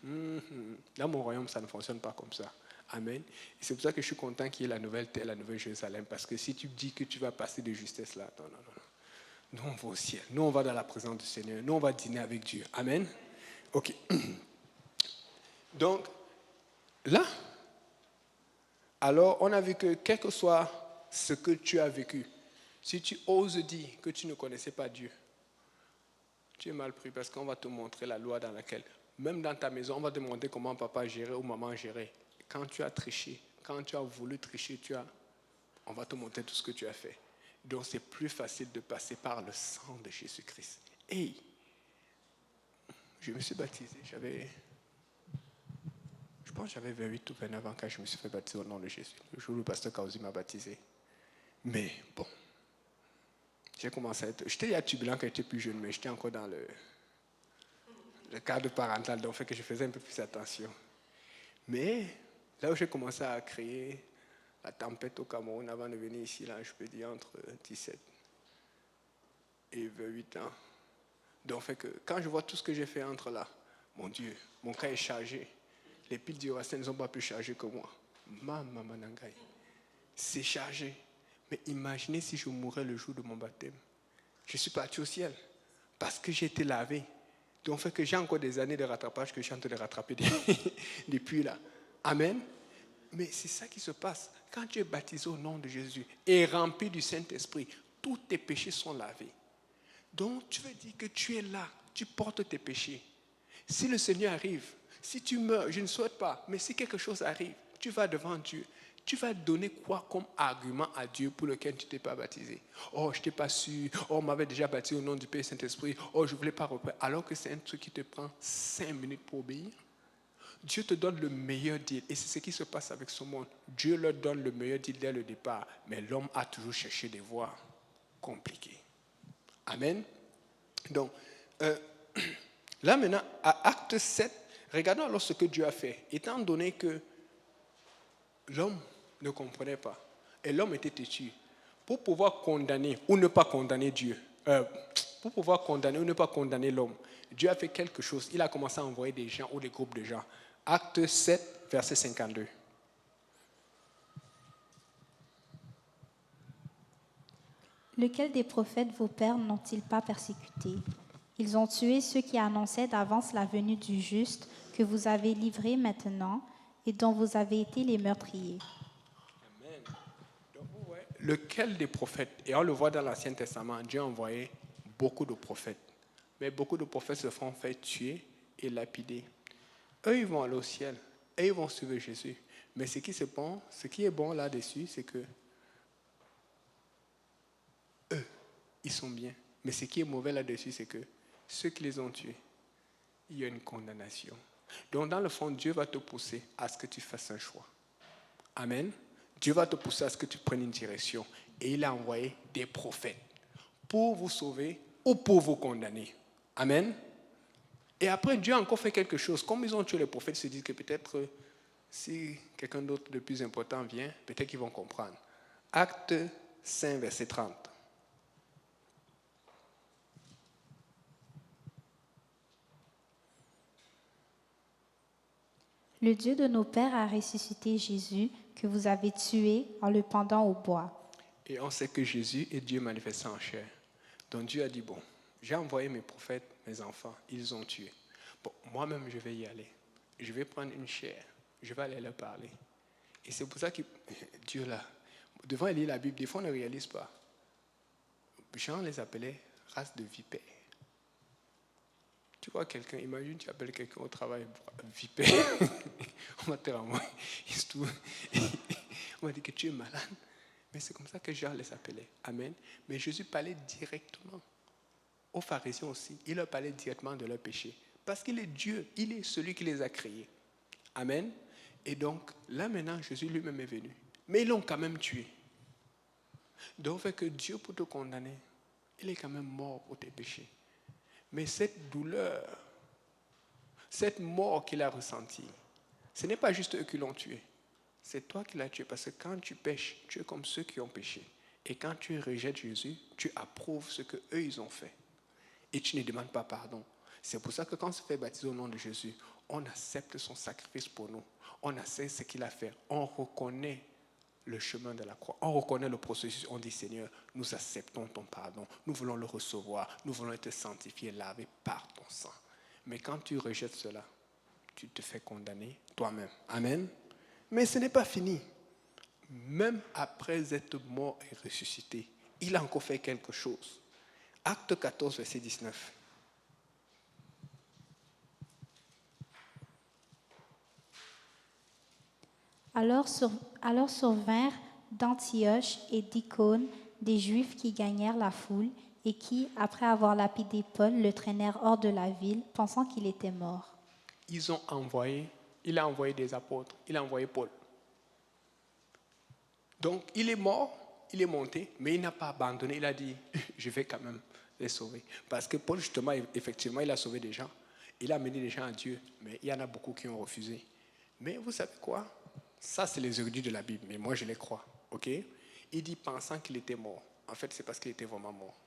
dans mon royaume, ça ne fonctionne pas comme ça. Amen. Et c'est pour ça que je suis content qu'il y ait la nouvelle terre, la nouvelle Jérusalem. Parce que si tu dis que tu vas passer de justesse là, non, non, non. Nous, on va au ciel. Nous, on va dans la présence du Seigneur. Nous, on va dîner avec Dieu. Amen. OK. Donc, là, alors, on a vu que quel que soit ce que tu as vécu, si tu oses dire que tu ne connaissais pas Dieu, tu es mal pris parce qu'on va te montrer la loi dans laquelle, même dans ta maison, on va te montrer comment papa gérait ou maman gérait. Quand tu as triché, quand tu as voulu tricher, on va te montrer tout ce que tu as fait. Donc, c'est plus facile de passer par le sang de Jésus-Christ. Et je me suis baptisé, je pense que j'avais 28 ou 29 ans quand je me suis fait baptiser au nom de Jésus. Le jour où le pasteur Kauzi m'a baptisé. Mais bon, j'ai commencé à être... J'étais déjà turbulent quand j'étais plus jeune, mais j'étais encore dans le cadre parental, donc fait que je faisais un peu plus attention. Mais là où j'ai commencé à créer la tempête au Cameroun avant de venir ici, là, je peux dire entre 17 et 28 ans. Donc fait que quand je vois tout ce que j'ai fait entre là, mon Dieu, mon cas est chargé. Les piles du Racine ne sont pas plus chargées que moi. Maman Nangai. C'est chargé. Mais imaginez si je mourais le jour de mon baptême. Je suis parti au ciel. Parce que j'ai été lavé. Donc, fait que j'ai encore des années de rattrapage que je suis en train de rattraper depuis là. Amen. Mais c'est ça qui se passe. Quand tu es baptisé au nom de Jésus et rempli du Saint-Esprit, tous tes péchés sont lavés. Donc, tu veux dire que tu es là. Tu portes tes péchés. Si le Seigneur arrive, si tu meurs, je ne souhaite pas, mais si quelque chose arrive, tu vas devant Dieu. Tu vas donner quoi comme argument à Dieu pour lequel tu ne t'es pas baptisé? Oh, je n'étais pas sûr. Oh, on m'avait déjà baptisé au nom du Père et Saint-Esprit. Oh, je ne voulais pas reprendre. Alors que c'est un truc qui te prend 5 minutes pour obéir. Dieu te donne le meilleur deal. Et c'est ce qui se passe avec ce monde. Dieu leur donne le meilleur deal dès le départ. Mais l'homme a toujours cherché des voies compliquées. Amen. Donc, là maintenant, à acte 7, regardons alors ce que Dieu a fait. Étant donné que l'homme ne comprenait pas et l'homme était têtu, pour pouvoir condamner ou ne pas condamner Dieu, pour pouvoir condamner ou ne pas condamner l'homme, Dieu a fait quelque chose. Il a commencé à envoyer des gens ou des groupes de gens. Acte 7, verset 52. Lequel des prophètes vos pères n'ont-ils pas persécuté? Ils ont tué ceux qui annonçaient d'avance la venue du juste que vous avez livré maintenant et dont vous avez été les meurtriers. Amen. Donc, vous voyez, lequel des prophètes, et on le voit dans l'Ancien Testament, Dieu a envoyé beaucoup de prophètes. Mais beaucoup de prophètes se font faire tuer et lapider. Eux, ils vont aller au ciel et ils vont suivre Jésus. Mais ce qui est bon là-dessus, c'est que eux, ils sont bien. Mais ce qui est mauvais là-dessus, c'est que ceux qui les ont tués, il y a une condamnation. Donc, dans le fond, Dieu va te pousser à ce que tu fasses un choix. Amen. Dieu va te pousser à ce que tu prennes une direction. Et il a envoyé des prophètes pour vous sauver ou pour vous condamner. Amen. Et après, Dieu a encore fait quelque chose. Comme ils ont tué les prophètes, ils se disent que peut-être si quelqu'un d'autre de plus important vient, peut-être qu'ils vont comprendre. Acte 5, verset 30. Le Dieu de nos pères a ressuscité Jésus, que vous avez tué en le pendant au bois. Et on sait que Jésus est Dieu manifesté en chair. Donc Dieu a dit, bon, j'ai envoyé mes prophètes, mes enfants, ils ont tué. Bon, moi-même, je vais y aller. Je vais prendre une chair, je vais aller leur parler. Et c'est pour ça que Dieu, là, devant lire la Bible, des fois, on ne réalise pas. Jean les appelait race de vipères. Tu vois quelqu'un, imagine tu appelles quelqu'un au travail vipère. On va te renvoyer. On va dire que tu es malade. Mais c'est comme ça que Jean les appelait. Amen. Mais Jésus parlait directement aux pharisiens aussi. Il leur parlait directement de leurs péchés. Parce qu'il est Dieu. Il est celui qui les a créés. Amen. Et donc, là maintenant, Jésus lui-même est venu. Mais ils l'ont quand même tué. Donc, fait que Dieu, pour te condamner, il est quand même mort pour tes péchés. Mais cette douleur, cette mort qu'il a ressentie, ce n'est pas juste eux qui l'ont tué. C'est toi qui l'as tué. Parce que quand tu pêches, tu es comme ceux qui ont péché. Et quand tu rejettes Jésus, tu approuves ce qu'eux, ils ont fait. Et tu ne demandes pas pardon. C'est pour ça que quand on se fait baptiser au nom de Jésus, on accepte son sacrifice pour nous. On accepte ce qu'il a fait. On reconnaît le chemin de la croix. On reconnaît le processus. On dit, Seigneur, nous acceptons ton pardon. Nous voulons le recevoir. Nous voulons être sanctifiés, lavés par ton sang. Mais quand tu rejettes cela, tu te fais condamner toi-même. Amen. Mais ce n'est pas fini. Même après être mort et ressuscité, il a encore fait quelque chose. Acte 14, verset 19. Alors survinrent d'Antioche et d'Icône des Juifs qui gagnèrent la foule et qui, après avoir lapidé Paul, le traînèrent hors de la ville, pensant qu'il était mort. Il a envoyé des apôtres, il a envoyé Paul. Donc, il est mort, il est monté, mais il n'a pas abandonné. Il a dit, je vais quand même les sauver. Parce que Paul, justement, effectivement, il a sauvé des gens. Il a amené des gens à Dieu, mais il y en a beaucoup qui ont refusé. Mais vous savez quoi? Ça, c'est les érudits de la Bible, mais moi, je les crois. Ok? Il dit, pensant qu'il était mort. En fait, c'est parce qu'il était vraiment mort.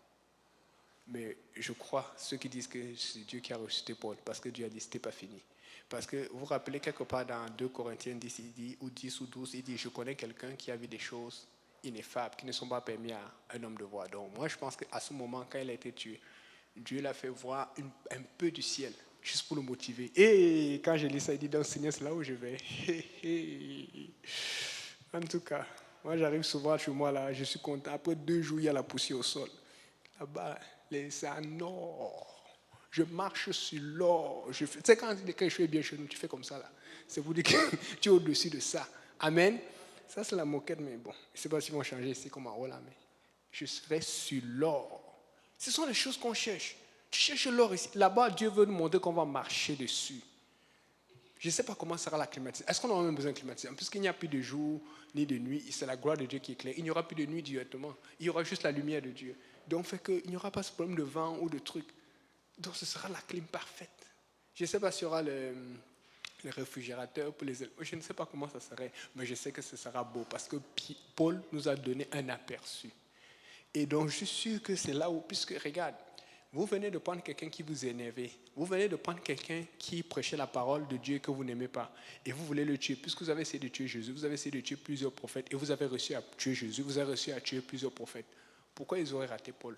Mais je crois ceux qui disent que c'est Dieu qui a ressuscité Paul, parce que Dieu a dit que ce n'était pas fini. Parce que vous vous rappelez quelque part dans 2 Corinthiens 10, il dit, ou 10 ou 12, il dit, je connais quelqu'un qui a vu des choses ineffables, qui ne sont pas permis à un homme de voir. Donc moi, je pense qu'à ce moment, quand il a été tué, Dieu l'a fait voir un peu du ciel, juste pour le motiver. Et quand je lis ça, il dit, donc Seigneur, c'est là où je vais. En tout cas, moi j'arrive souvent chez moi, là, je suis content. Après 2 jours, il y a la poussière au sol. Là-bas, c'est en or. Je marche sur l'or. Tu sais, quand je fais bien chez nous, tu fais comme ça, là. C'est pour dire que tu es au-dessus de ça. Amen. Ça, c'est la moquette, mais bon, je ne sais pas s'ils vont changer ici comme en haut, là, mais je serai sur l'or. Ce sont les choses qu'on cherche. Tu cherches l'or ici. Là-bas, Dieu veut nous montrer qu'on va marcher dessus. Je ne sais pas comment sera la climatisation. Est-ce qu'on aura même besoin de climatisation? Puisqu'il n'y a plus de jour ni de nuit, c'est la gloire de Dieu qui éclaire. Il n'y aura plus de nuit directement. Il y aura juste la lumière de Dieu. Donc, fait qu'il n'y aura pas ce problème de vent ou de trucs. Donc, ce sera la clim parfaite. Je ne sais pas s'il y aura le réfrigérateur pour les... Je ne sais pas comment ça serait, mais je sais que ce sera beau parce que Paul nous a donné un aperçu. Et donc, je suis sûr que c'est là où, puisque, regarde, vous venez de prendre quelqu'un qui vous énervait. Vous venez de prendre quelqu'un qui prêchait la parole de Dieu que vous n'aimez pas. Et vous voulez le tuer. Puisque vous avez essayé de tuer Jésus, vous avez essayé de tuer plusieurs prophètes. Et vous avez réussi à tuer Jésus, vous avez réussi à tuer plusieurs prophètes. Pourquoi ils auraient raté Paul?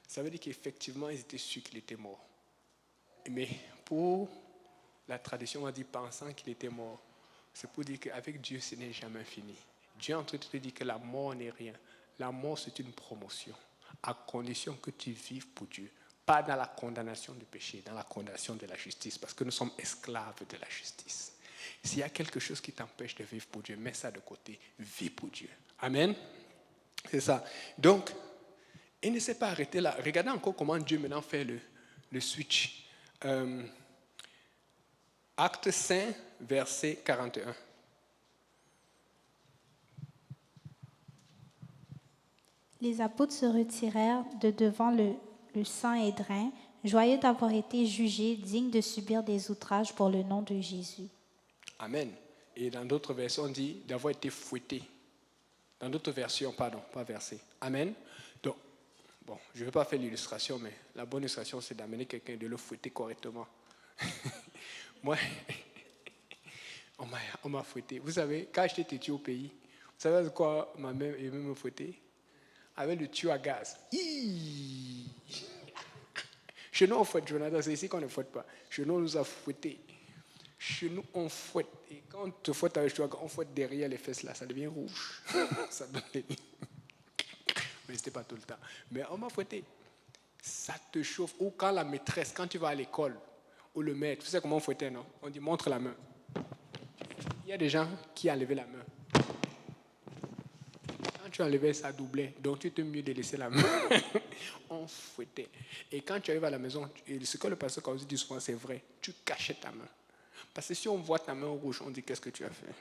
Ça veut dire qu'effectivement, ils étaient sûrs qu'il était mort. Mais pour la tradition, on dit pensant qu'il était mort. C'est pour dire qu'avec Dieu, ce n'est jamais fini. Dieu est en train de te dire que la mort n'est rien. La mort, c'est une promotion, à condition que tu vives pour Dieu. Pas dans la condamnation du péché, dans la condamnation de la justice, parce que nous sommes esclaves de la justice. S'il y a quelque chose qui t'empêche de vivre pour Dieu, mets ça de côté. Vis pour Dieu. Amen. C'est ça. Donc, il ne s'est pas arrêté là. Regardez encore comment Dieu maintenant fait le switch. Acte 5, verset 41. Les apôtres se retirèrent de devant le Sanhédrin, joyeux d'avoir été jugés dignes de subir des outrages pour le nom de Jésus. Amen. Et dans d'autres versions, on dit d'avoir été fouetté. Dans d'autres versions, pardon, pas versé. Amen. Donc, bon, je ne vais pas faire l'illustration, mais la bonne illustration, c'est d'amener quelqu'un et de le fouetter correctement. Moi, on m'a fouetté. Vous savez, quand j'étais têtu au pays, vous savez de quoi ma mère aimait me fouetter? Avec le tuyau à gaz. Chez nous, on fouette, Jonathan, c'est ici qu'on ne fouette pas. Chez nous, on nous a fouettés. Chez nous, on fouette. Et quand on te fouette avec le tuyau à gaz, on fouette derrière les fesses là, ça devient rouge. Ça donne les... Mais ce n'était pas tout le temps. Mais on m'a fouetté. Ça te chauffe. Ou quand la maîtresse, quand tu vas à l'école, ou le maître, tu sais comment on fouettait, non? On dit montre la main. Il y a des gens qui enlevaient la main. Quand tu enlevais, ça doublait. Donc, tu étais mieux de laisser la main. On fouettait. Et quand tu arrives à la maison, ce que le pasteur Kausi dit souvent, c'est vrai. Tu cachais ta main. Parce que si on voit ta main rouge, on dit qu'est-ce que tu as fait.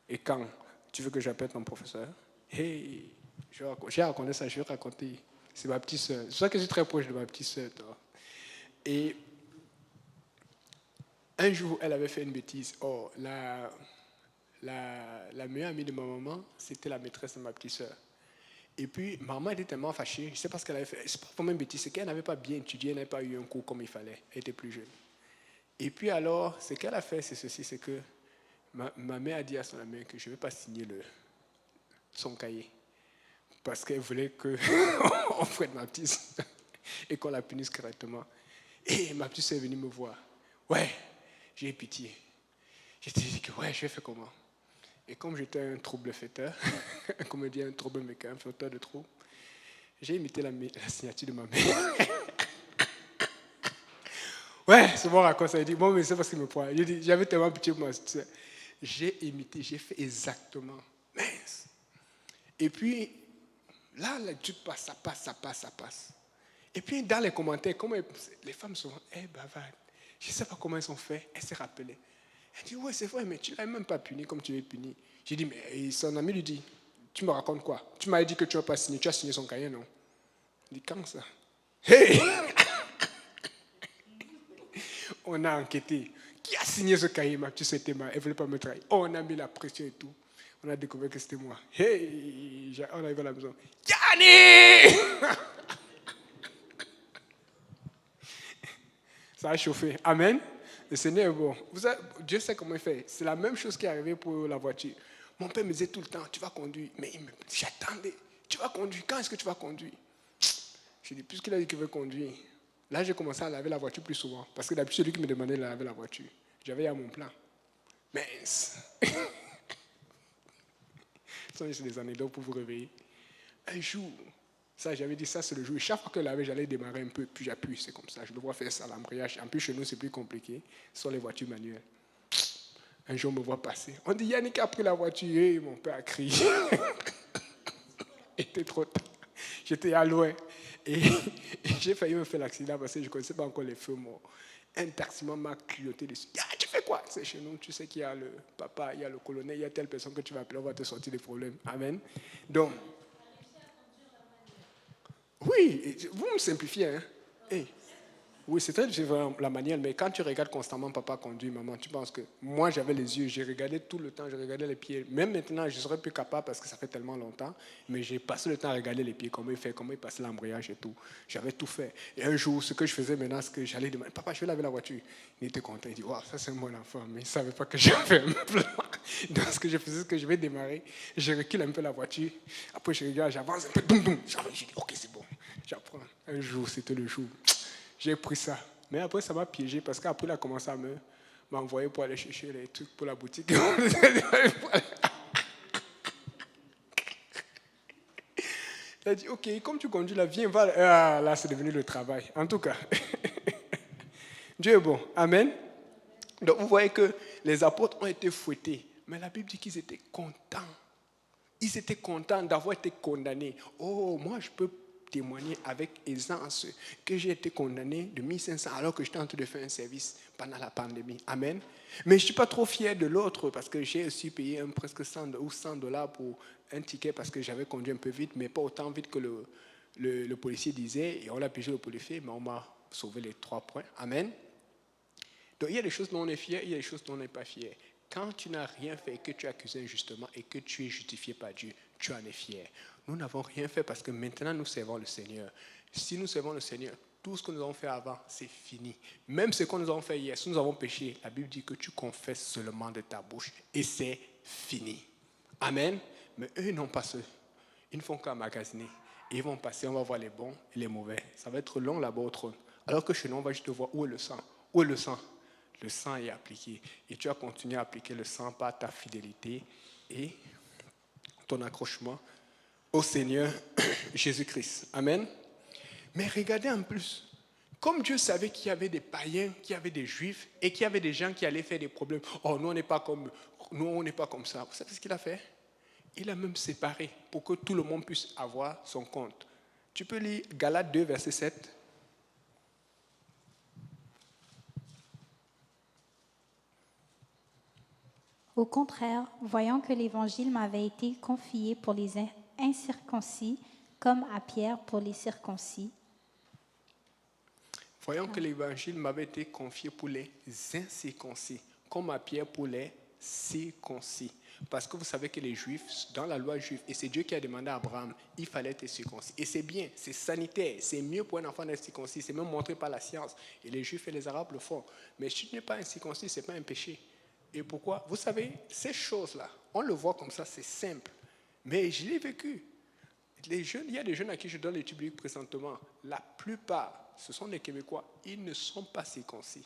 Et quand tu veux que j'appelle ton professeur, hey, j'ai raconté ça, je vais raconter. C'est ma petite soeur. C'est pour ça que je suis très proche de ma petite soeur. Et un jour, elle avait fait une bêtise. Oh, la meilleure amie de ma maman, c'était la maîtresse de ma petite soeur. Et puis, maman était tellement fâchée. Je ne sais pas ce qu'elle avait fait. C'est pas vraiment une bêtise, c'est qu'elle n'avait pas bien étudié, elle n'avait pas eu un cours comme il fallait. Elle était plus jeune. Et puis alors, ce qu'elle a fait, c'est ceci, c'est que ma mère a dit à son amie que je ne vais pas signer son cahier. Parce qu'elle voulait qu'on fouette ma petite soeur et qu'on la punisse correctement. Et ma petite soeur est venue me voir. Ouais, j'ai eu pitié. J'étais dit que ouais, je vais faire comment? Et comme j'étais un trouble-fêteur, comme on dit un trouble-maker, un fauteur de trouble, j'ai imité la signature de ma mère. Ouais, c'est bon raccord, ça. Il dit, bon, mais c'est parce qu'il me prend. J'avais tellement pitié pour moi. J'ai imité, j'ai fait exactement. Mince. Et puis, là, l'étude passe, ça passe, ça passe, ça passe. Et puis, dans les commentaires, comment les femmes sont bavardes. Je ne sais pas comment elles sont faites. Elle s'est rappelée. Elle dit, ouais, c'est vrai, mais tu ne l'as même pas puni comme tu es puni. J'ai dit, mais son ami lui dit, tu me racontes quoi? Tu m'as dit que tu n'as pas signé, tu as signé son cahier, non? Il dit, quand ça? Hey! On a enquêté. Qui a signé ce cahier? Ma petite c'était moi. Elle ne voulait pas me trahir. Oh, on a mis la pression et tout. On a découvert que c'était moi. Hey! On arrive à la maison. Yanni! Ça a chauffé. Amen. Le Seigneur est bon. Dieu sait comment il fait. C'est la même chose qui est arrivée pour la voiture. Mon père me disait tout le temps, tu vas conduire. Mais j'attendais. Tu vas conduire. Quand est-ce que tu vas conduire? Je dis, puisqu'il a dit qu'il veut conduire. Là, j'ai commencé à laver la voiture plus souvent. Parce que d'habitude, c'est lui qui me demandait de laver la voiture. J'avais à mon plan. Mince. Ce sont des anecdotes pour vous réveiller. Un jour, ça, j'avais dit ça, c'est le jour. Chaque fois que je lavais, j'allais démarrer un peu, puis j'appuie, c'est comme ça. Je dois faire ça, l'embrayage. En plus, chez nous, c'est plus compliqué. Ce sont les voitures manuelles. Un jour, on me voit passer. On dit, Yannick a pris la voiture. Et mon père a crié. C'était trop tard. J'étais à loin. Et j'ai failli me faire l'accident parce que je ne connaissais pas encore les feux morts. Un taximan m'a clignoté dessus. Tu fais quoi? C'est chez nous, tu sais qu'il y a le papa, il y a le colonel, il y a telle personne que tu vas appeler, on va te sortir des problèmes. Amen. Donc, oui, vous me simplifiez. Hein? Hey. Oui, c'est très différent la manière, mais quand tu regardes constamment papa conduire, maman, tu penses que moi j'avais les yeux, j'ai regardé tout le temps, je regardais les pieds. Même maintenant, je serais plus capable parce que ça fait tellement longtemps, mais j'ai passé le temps à regarder les pieds, comment il fait, comment il passe l'embrayage et tout. J'avais tout fait. Et un jour, ce que je faisais maintenant, c'est que j'allais demander, papa, je vais laver la voiture. Il était content, il dit, wow, ça c'est mon enfant, mais il ne savait pas que j'avais un plan. Donc ce que je faisais, c'est que je vais démarrer, je recule un peu la voiture, après je regarde, j'avance un peu, boum, boum. J'ai dit, ok, c'est bon, j'apprends. Un jour, c'était le jour. J'ai pris ça. Mais après, ça m'a piégé parce qu'après, il a commencé à m'envoyer pour aller chercher les trucs pour la boutique. Il a dit, ok, comme tu conduis là, viens, va. Ah, là, c'est devenu le travail. En tout cas, Dieu est bon. Amen. Donc, vous voyez que les apôtres ont été fouettés. Mais la Bible dit qu'ils étaient contents. Ils étaient contents d'avoir été condamnés. Oh, moi, je peux témoigner avec aisance que j'ai été condamné de 1500 alors que j'étais en train de faire un service pendant la pandémie. Amen. Mais je ne suis pas trop fier de l'autre parce que j'ai aussi payé presque $100 pour un ticket parce que j'avais conduit un peu vite, mais pas autant vite que le policier disait. Et on l'a pigé le policier, mais on m'a sauvé les 3 points. Amen. Donc il y a des choses dont on est fier, il y a des choses dont on n'est pas fier. Quand tu n'as rien fait et que tu es accusé injustement et que tu es justifié par Dieu, tu en es fier. Nous n'avons rien fait parce que maintenant nous servons le Seigneur. Si nous servons le Seigneur, tout ce que nous avons fait avant, c'est fini. Même ce que nous avons fait hier, si nous avons péché, la Bible dit que tu confesses seulement de ta bouche et c'est fini. Amen. Mais eux, ils n'ont pas ce. Ils ne font qu'à magasiner. Et ils vont passer, on va voir les bons et les mauvais. Ça va être long là-bas au trône. Alors que chez nous, on va juste voir où est le sang. Où est le sang? Le sang est appliqué. Et tu vas continuer à appliquer le sang par ta fidélité et ton accrochement au Seigneur Jésus-Christ. Amen. Mais regardez en plus, comme Dieu savait qu'il y avait des païens, qu'il y avait des juifs et qu'il y avait des gens qui allaient faire des problèmes. Oh, nous, on n'est pas comme ça. Vous savez ce qu'il a fait? Il a même séparé pour que tout le monde puisse avoir son compte. Tu peux lire Galates 2, verset 7. Au contraire, voyant que l'évangile m'avait été confié pour les incirconcis, comme à Pierre pour les circoncis. Voyant que l'évangile m'avait été confié pour les incirconcis, comme à Pierre pour les circoncis. Parce que vous savez que les Juifs, dans la loi juive, et c'est Dieu qui a demandé à Abraham, il fallait être circoncis. Et c'est bien, c'est sanitaire, c'est mieux pour un enfant d'être circoncis, c'est même montré par la science. Et les Juifs et les Arabes le font. Mais si tu n'es pas un circoncis, ce n'est pas un péché. Et pourquoi? Vous savez, ces choses-là, on le voit comme ça, c'est simple. Mais je l'ai vécu. Les jeunes, il y a des jeunes à qui je donne l'étude biblique présentement. La plupart, ce sont des Québécois, ils ne sont pas circoncis.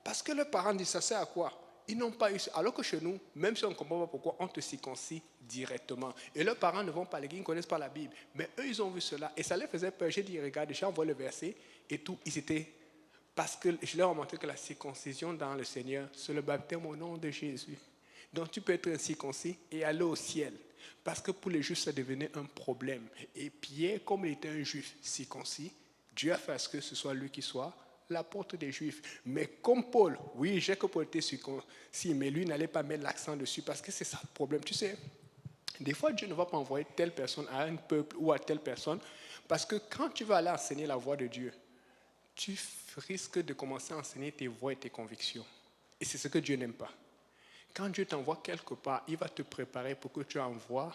Parce que leurs parents disent, ça sert à quoi? Ils n'ont pas eu. Alors que chez nous, même si on ne comprend pas pourquoi, on te circoncis directement. Et leurs parents ne vont pas les guider, ils ne connaissent pas la Bible. Mais eux, ils ont vu cela. Et ça les faisait peur. J'ai dit, regarde, j'ai envoyé le verset et tout. Ils étaient. Parce que je leur ai montré que la circoncision dans le Seigneur, c'est le baptême au nom de Jésus. Donc tu peux être incirconcis et aller au ciel. Parce que pour les Juifs, ça devenait un problème. Et Pierre, comme il était un Juif circoncis, Dieu a fait à ce que ce soit lui qui soit l'apôtre des Juifs. Mais comme Paul, oui, j'ai que Paul était circoncis, mais lui n'allait pas mettre l'accent dessus parce que c'est ça le problème. Tu sais, des fois, Dieu ne va pas envoyer telle personne à un peuple ou à telle personne parce que quand tu vas aller enseigner la voix de Dieu, tu risques de commencer à enseigner tes voix et tes convictions. Et c'est ce que Dieu n'aime pas. Quand Dieu t'envoie quelque part, il va te préparer pour que tu envoies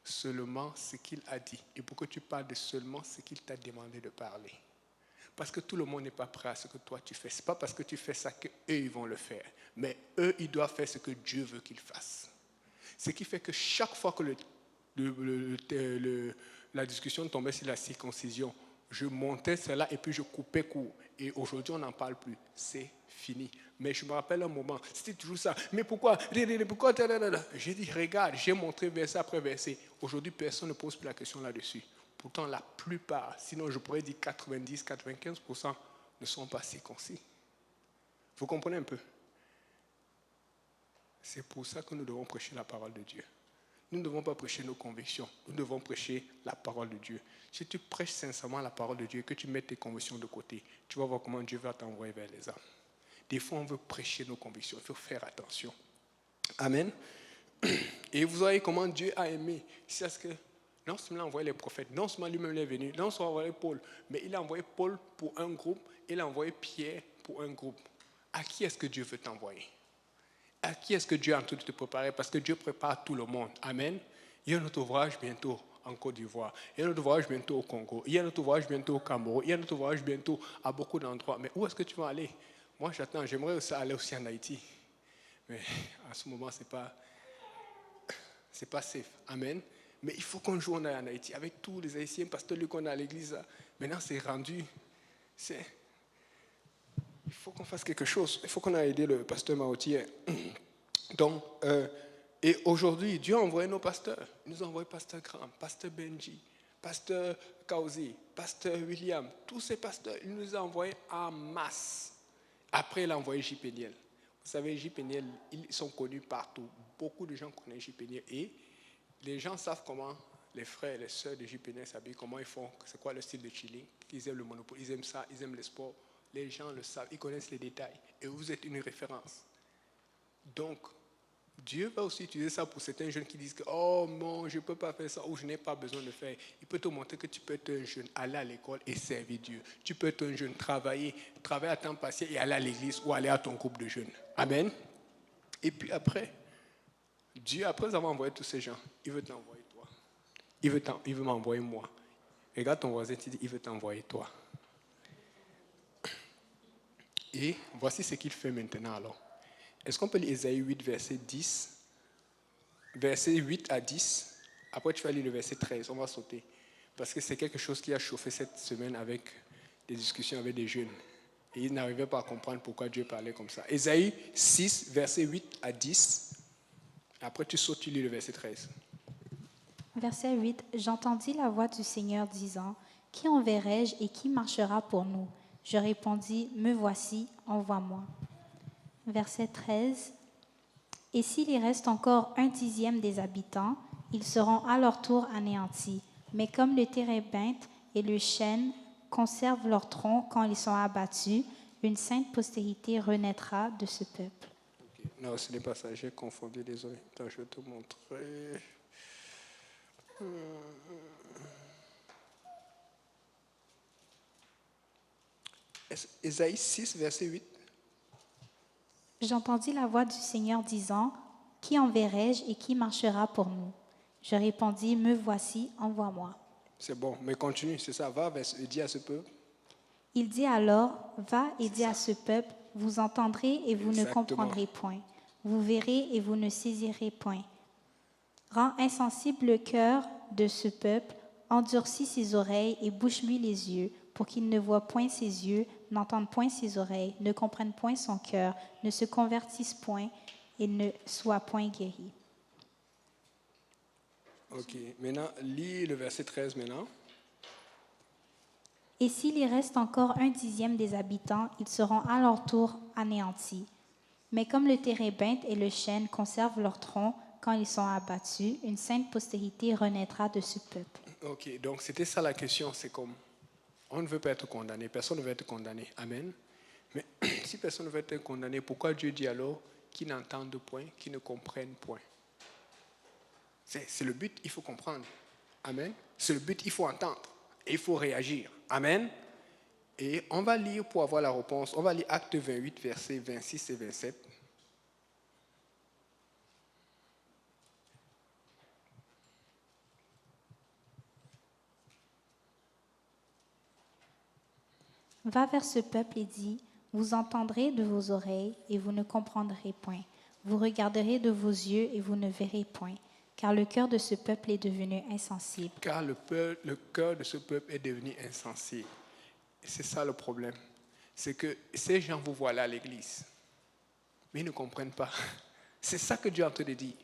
seulement ce qu'il a dit et pour que tu parles de seulement ce qu'il t'a demandé de parler. Parce que tout le monde n'est pas prêt à ce que toi tu fais. Ce n'est pas parce que tu fais ça qu'eux, ils vont le faire. Mais eux, ils doivent faire ce que Dieu veut qu'ils fassent. Ce qui fait que chaque fois que la discussion tombait sur la circoncision, je montais cela et puis je coupais court. Et aujourd'hui, on n'en parle plus. C'est fini. Mais je me rappelle un moment, c'était toujours ça. Mais pourquoi? J'ai dit, regarde, j'ai montré verset après verset. Aujourd'hui, personne ne pose plus la question là-dessus. Pourtant, la plupart, sinon je pourrais dire 90-95%, ne sont pas circoncis. Vous comprenez un peu? C'est pour ça que nous devons prêcher la parole de Dieu. Nous ne devons pas prêcher nos convictions. Nous devons prêcher la parole de Dieu. Si tu prêches sincèrement la parole de Dieu et que tu mets tes convictions de côté, tu vas voir comment Dieu va t'envoyer vers les âmes. Des fois, on veut prêcher nos convictions. Il faut faire attention. Amen. Et vous voyez comment Dieu a aimé. C'est ce que non seulement il a envoyé les prophètes, non seulement lui-même il est venu, non seulement il a envoyé Paul, mais il a envoyé Paul pour un groupe, il a envoyé Pierre pour un groupe. À qui est-ce que Dieu veut t'envoyer? À qui est-ce que Dieu est en train de te préparer? Parce que Dieu prépare tout le monde. Amen. Il y a notre ouvrage bientôt en Côte d'Ivoire. Il y a notre ouvrage bientôt au Congo. Il y a notre ouvrage bientôt au Cameroun. Il y a notre ouvrage bientôt à beaucoup d'endroits. Mais où est-ce que tu vas aller? Moi, j'attends. J'aimerais aussi aller aussi en Haïti. Mais à ce moment, c'est pas safe. Amen. Mais il faut qu'un jour on aille en Haïti avec tous les Haïtiens, pasteurs qu'on a à l'église. Maintenant, c'est rendu. Il faut qu'on fasse quelque chose. Il faut qu'on aille aider le pasteur Maotier. Donc, et aujourd'hui, Dieu a envoyé nos pasteurs. Il nous a envoyé pasteur Graham, pasteur Benji, pasteur Kauzi, pasteur William. Tous ces pasteurs, il nous a envoyés en masse. Après, il a envoyé J. Péniel. Vous savez, J. Péniel, ils sont connus partout. Beaucoup de gens connaissent J. Péniel. Et les gens savent comment les frères et les sœurs de J. Péniel s'habillent, comment ils font, c'est quoi le style de chilling. Ils aiment le monopole, ils aiment ça, ils aiment le sport. Les gens le savent, ils connaissent les détails. Et vous êtes une référence. Donc, Dieu va aussi utiliser ça pour certains jeunes qui disent que oh non, je ne peux pas faire ça ou je n'ai pas besoin de le faire. Il peut te montrer que tu peux être un jeune, aller à l'école et servir Dieu. Tu peux être un jeune, travailler à temps partiel et aller à l'église ou aller à ton groupe de jeunes. Amen. Et puis après, Dieu, après avoir envoyé tous ces gens, il veut t'envoyer toi. Il veut m'envoyer moi. Regarde ton voisin, tu dis, il veut t'envoyer toi. Et voici ce qu'il fait maintenant alors. Est-ce qu'on peut lire Ésaïe 8, verset 8 à 10? Après, tu vas lire le verset 13. On va sauter. Parce que c'est quelque chose qui a chauffé cette semaine avec des discussions avec des jeunes. Et ils n'arrivaient pas à comprendre pourquoi Dieu parlait comme ça. Ésaïe 6, verset 8 à 10. Après, tu sautes, tu lis le verset 13. Verset 8. J'entendis la voix du Seigneur disant, « Qui enverrai-je et qui marchera pour nous ?» Je répondis, « Me voici, envoie-moi. » Verset 13. Et s'il y reste encore 1/10 des habitants, ils seront à leur tour anéantis. Mais comme le térébinthe et le chêne conservent leur tronc quand ils sont abattus, une sainte postérité renaîtra de ce peuple. Okay. Non, ce n'est pas ça, j'ai confondu, désolé. Attends, je vais te montrer. Ésaïe 6, verset 8. J'entendis la voix du Seigneur disant, « Qui enverrai-je et qui marchera pour nous ?» Je répondis, « Me voici, envoie-moi. » C'est bon, mais continue, c'est ça. Va et dis à ce peuple. Il dit alors, « Va et dis à ce peuple, vous entendrez et vous ne comprendrez point. Vous verrez et vous ne saisirez point. Rends insensible le cœur de ce peuple, endurcis ses oreilles et bouche-lui les yeux, pour qu'il ne voie point ses yeux, n'entende point ses oreilles, ne comprenne point son cœur, ne se convertisse point et ne soit point guéri. » Ok, maintenant, lis le verset 13 maintenant. Et s'il y reste encore 1/10 des habitants, ils seront à leur tour anéantis. Mais comme le térébinthe et le chêne conservent leur tronc quand ils sont abattus, une sainte postérité renaîtra de ce peuple. Ok, donc c'était ça la question, c'est comme, on ne veut pas être condamné, personne ne veut être condamné, amen. Mais si personne ne veut être condamné, pourquoi Dieu dit alors qu'ils n'entendent point, qu'ils ne comprennent point? C'est le but, il faut comprendre, amen. C'est le but, il faut entendre, et il faut réagir, amen. Et on va lire pour avoir la réponse, on va lire Acte 28, versets 26 et 27. Va vers ce peuple et dis, vous entendrez de vos oreilles et vous ne comprendrez point. Vous regarderez de vos yeux et vous ne verrez point. Car le cœur de ce peuple est devenu insensible. Car le cœur de ce peuple est devenu insensible. Et c'est ça le problème. C'est que ces gens vous voient là à l'église, mais ils ne comprennent pas. C'est ça que Dieu est en train de dire.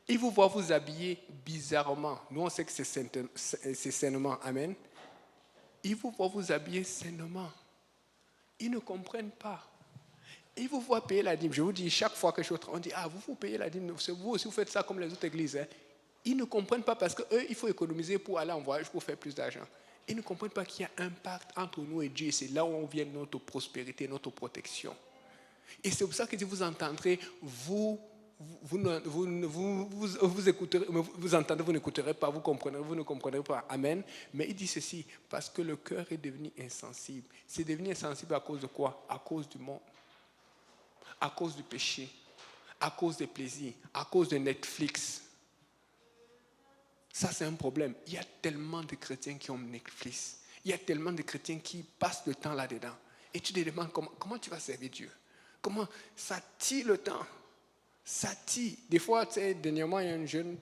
Ils vous voient vous habiller bizarrement. Nous, on sait que c'est sainement. Amen. Ils vous voient vous habiller sainement. Ils ne comprennent pas. Ils vous voient payer la dîme. Je vous dis, chaque fois que je suis au travail, on dit, ah, vous payez la dîme. Vous aussi, vous faites ça comme les autres églises. Hein. Ils ne comprennent pas parce qu'eux, il faut économiser pour aller en voyage, pour faire plus d'argent. Ils ne comprennent pas qu'il y a un pacte entre nous et Dieu. Et c'est là où vient notre prospérité, notre protection. Et c'est pour ça que vous entendrez, vous écouterez, vous entendez, vous n'écouterez pas, vous comprendrez, vous ne comprendrez pas. Amen. Mais il dit ceci, parce que le cœur est devenu insensible. C'est devenu insensible à cause de quoi? À cause du monde. À cause du péché, à cause des plaisirs, à cause de Netflix. Ça, c'est un problème. Il y a tellement de chrétiens qui ont Netflix. Il y a tellement de chrétiens qui passent le temps là-dedans. Et tu te demandes comment tu vas servir Dieu. Comment ça tire le temps. Ça tire. Des fois, tu sais, dernièrement, il y a un jeune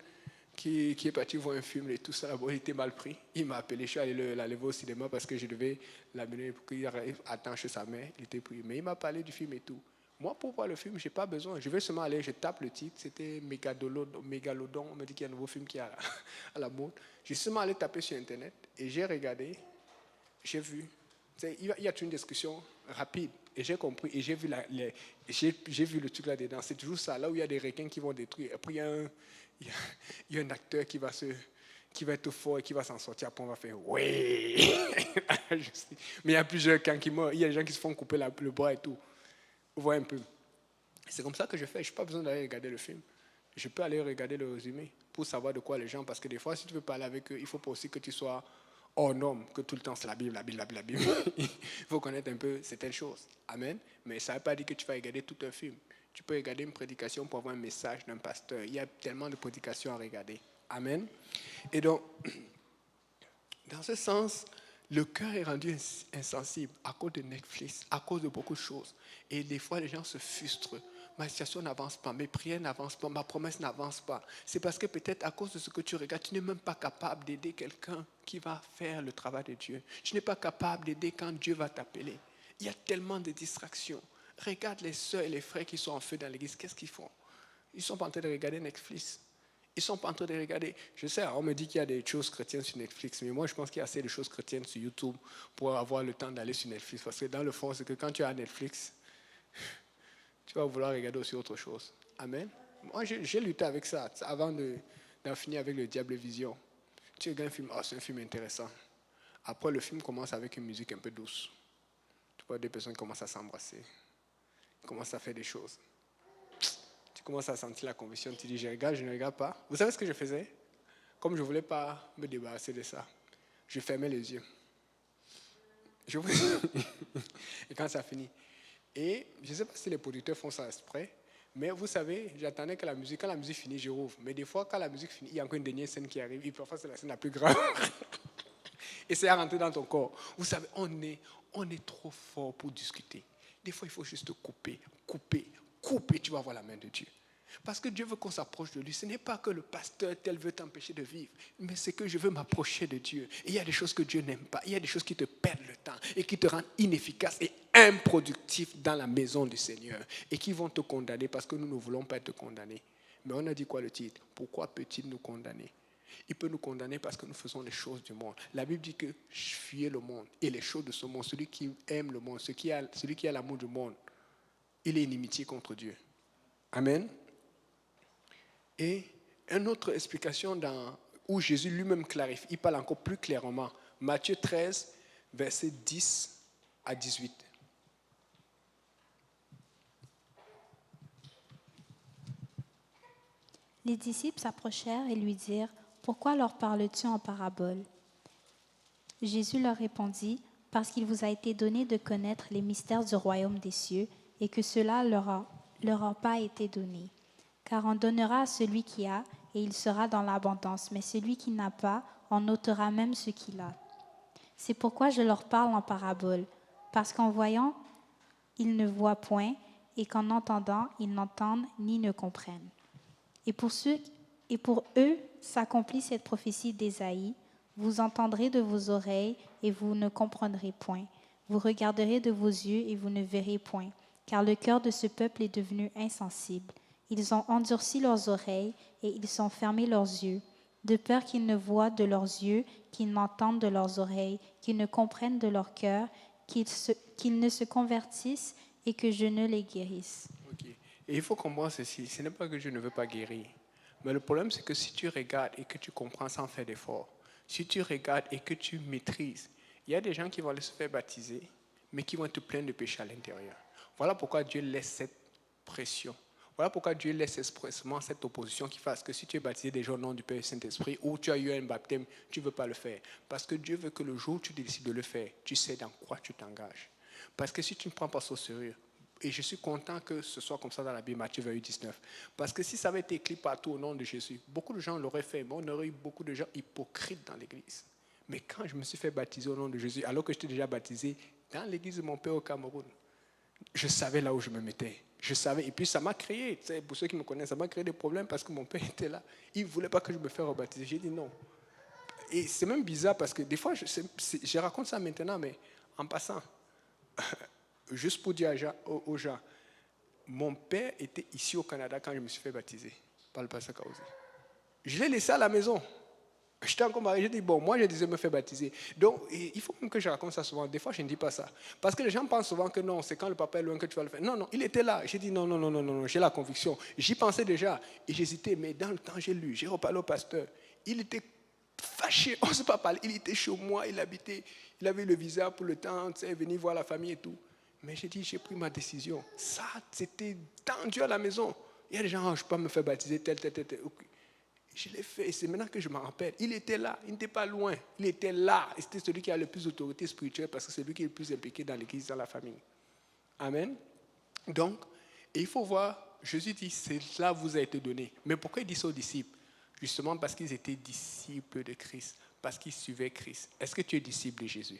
qui est parti voir un film et tout ça. Bon, il était mal pris. Il m'a appelé. Je suis allé la lever au cinéma parce que je devais l'amener pour qu'il arrive à temps chez sa mère. Il était pris. Mais il m'a parlé du film et tout. Moi, pour voir le film, je n'ai pas besoin. Je vais seulement aller, je tape le titre. C'était Mégalodon. On me dit qu'il y a un nouveau film qui est à la mode. J'ai seulement allé taper sur Internet et j'ai regardé. J'ai vu. Il y a une discussion rapide. Et j'ai compris. Et j'ai vu, j'ai vu le truc là-dedans. C'est toujours ça. Là où il y a des requins qui vont détruire. Après, il y a un acteur qui va être fort et qui va s'en sortir. Après, on va faire oui. Mais il y a plusieurs camps qui meurent. Il y a des gens qui se font couper le bras et tout. Vous voyez un peu. C'est comme ça que je fais. Je n'ai pas besoin d'aller regarder le film. Je peux aller regarder le résumé pour savoir de quoi les gens... Parce que des fois, si tu veux parler avec eux, il ne faut pas aussi que tu sois hors norme, que tout le temps c'est la Bible, la Bible, la Bible, la Bible. Il faut connaître un peu certaines choses. Amen. Mais ça ne veut pas dire que tu vas regarder tout un film. Tu peux regarder une prédication pour avoir un message d'un pasteur. Il y a tellement de prédications à regarder. Amen. Et donc, dans ce sens, le cœur est rendu insensible à cause de Netflix, à cause de beaucoup de choses. Et des fois, les gens se frustrent. Ma situation n'avance pas, mes prières n'avancent pas, ma promesse n'avance pas. C'est parce que peut-être à cause de ce que tu regardes, tu n'es même pas capable d'aider quelqu'un qui va faire le travail de Dieu. Tu n'es pas capable d'aider quand Dieu va t'appeler. Il y a tellement de distractions. Regarde les sœurs et les frères qui sont en feu dans l'église, qu'est-ce qu'ils font? Ils ne sont pas en train de regarder Netflix. Ils ne sont pas en train de regarder. Je sais, on me dit qu'il y a des choses chrétiennes sur Netflix, mais moi je pense qu'il y a assez de choses chrétiennes sur YouTube pour avoir le temps d'aller sur Netflix. Parce que dans le fond, c'est que quand tu as Netflix, tu vas vouloir regarder aussi autre chose. Amen. Moi, j'ai lutté avec ça avant d'en finir avec le Diable Vision. Tu regardes un film, c'est un film intéressant. Après, le film commence avec une musique un peu douce. Tu vois, des personnes commencent à s'embrasser, commencent à faire des choses. Tu commences à sentir la conviction, tu dis, je regarde, je ne regarde pas. Vous savez ce que je faisais? Comme je ne voulais pas me débarrasser de ça, je fermais les yeux. Et quand ça finit. Et je ne sais pas si les producteurs font ça exprès, mais vous savez, j'attendais que quand la musique finit, je rouvre. Mais des fois, quand la musique finit, il y a encore une dernière scène qui arrive, et parfois c'est la scène la plus grave. Et c'est à rentrer dans ton corps. Vous savez, on est trop fort pour discuter. Des fois, il faut juste couper, tu vas voir la main de Dieu. Parce que Dieu veut qu'on s'approche de lui. Ce n'est pas que le pasteur tel veut t'empêcher de vivre, mais c'est que je veux m'approcher de Dieu. Et il y a des choses que Dieu n'aime pas. Il y a des choses qui te perdent le temps et qui te rendent inefficace et improductif dans la maison du Seigneur et qui vont te condamner parce que nous ne voulons pas être condamnés. Mais on a dit quoi le titre? Pourquoi peut-il nous condamner? Il peut nous condamner parce que nous faisons les choses du monde. La Bible dit que fuyez le monde et les choses de ce monde. Celui qui aime le monde, celui qui a l'amour du monde, il est inimitié contre Dieu. Amen. Et une autre explication où Jésus lui-même clarifie, il parle encore plus clairement. Matthieu 13, versets 10 à 18. Les disciples s'approchèrent et lui dirent, « Pourquoi leur parles-tu en parabole ?» Jésus leur répondit, « Parce qu'il vous a été donné de connaître les mystères du royaume des cieux et que cela leur a pas été donné. Car on donnera à celui qui a, et il sera dans l'abondance, mais celui qui n'a pas, on ôtera même ce qu'il a. C'est pourquoi je leur parle en parabole, parce qu'en voyant, ils ne voient point, et qu'en entendant, ils n'entendent ni ne comprennent. Et pour eux s'accomplit cette prophétie d'Ésaïe, vous entendrez de vos oreilles, et vous ne comprendrez point. Vous regarderez de vos yeux, et vous ne verrez point, car le cœur de ce peuple est devenu insensible. Ils ont endurci leurs oreilles et ils ont fermé leurs yeux, de peur qu'ils ne voient de leurs yeux, qu'ils n'entendent de leurs oreilles, qu'ils ne comprennent de leur cœur, qu'ils ne se convertissent et que je ne les guérisse. Okay. Et il faut comprendre ceci, ce n'est pas que Dieu ne veut pas guérir. Mais le problème, c'est que si tu regardes et que tu comprends sans faire d'effort, si tu regardes et que tu maîtrises, il y a des gens qui vont aller se faire baptiser, mais qui vont être pleins de péché à l'intérieur. Voilà pourquoi Dieu laisse cette pression. Voilà pourquoi Dieu laisse expressément cette opposition qui fasse que si tu es baptisé déjà au nom du Père et du Saint-Esprit ou tu as eu un baptême, tu ne veux pas le faire. Parce que Dieu veut que le jour où tu décides de le faire, tu sais dans quoi tu t'engages. Parce que si tu ne prends pas ça au sérieux, et je suis content que ce soit comme ça dans la Bible, Matthieu 28-19, parce que si ça avait été écrit partout au nom de Jésus, beaucoup de gens l'auraient fait, mais on aurait eu beaucoup de gens hypocrites dans l'église. Mais quand je me suis fait baptiser au nom de Jésus, alors que j'étais déjà baptisé dans l'église de mon père au Cameroun, je savais là où je me mettais. Je savais. Et puis ça m'a créé, pour ceux qui me connaissent, ça m'a créé des problèmes parce que mon père était là. Il ne voulait pas que je me fasse rebaptiser. J'ai dit non. Et c'est même bizarre parce que des fois, je raconte ça maintenant, mais en passant, juste pour dire aux gens, mon père était ici au Canada quand je me suis fait baptiser par le pasteur Kaouzi. Je l'ai laissé à la maison. J'étais encore marié, j'ai dit, bon, moi je disais me faire baptiser. Donc, il faut même que je raconte ça souvent. Des fois, je ne dis pas ça. Parce que les gens pensent souvent que non, c'est quand le papa est loin que tu vas le faire. Non, il était là. J'ai dit non, j'ai la conviction. J'y pensais déjà et j'hésitais, mais dans le temps, j'ai lu, j'ai reparlé au pasteur. Il était fâché, on ne s'est pas parlé. Il était chez moi, il avait le visa pour le temps, venir voir la famille et tout. Mais j'ai dit, j'ai pris ma décision. Ça, c'était tendu à la maison. Il y a des gens, je ne peux pas me faire baptiser, tel. Je l'ai fait et c'est maintenant que je m'en rappelle. Il était là, il n'était pas loin. Il était là. Et c'était celui qui a le plus d'autorité spirituelle parce que c'est lui qui est le plus impliqué dans l'église, dans la famille. Amen. Donc, et il faut voir, Jésus dit, cela vous a été donné. Mais pourquoi il dit ça aux disciples? Justement parce qu'ils étaient disciples de Christ, parce qu'ils suivaient Christ. Est-ce que tu es disciple de Jésus?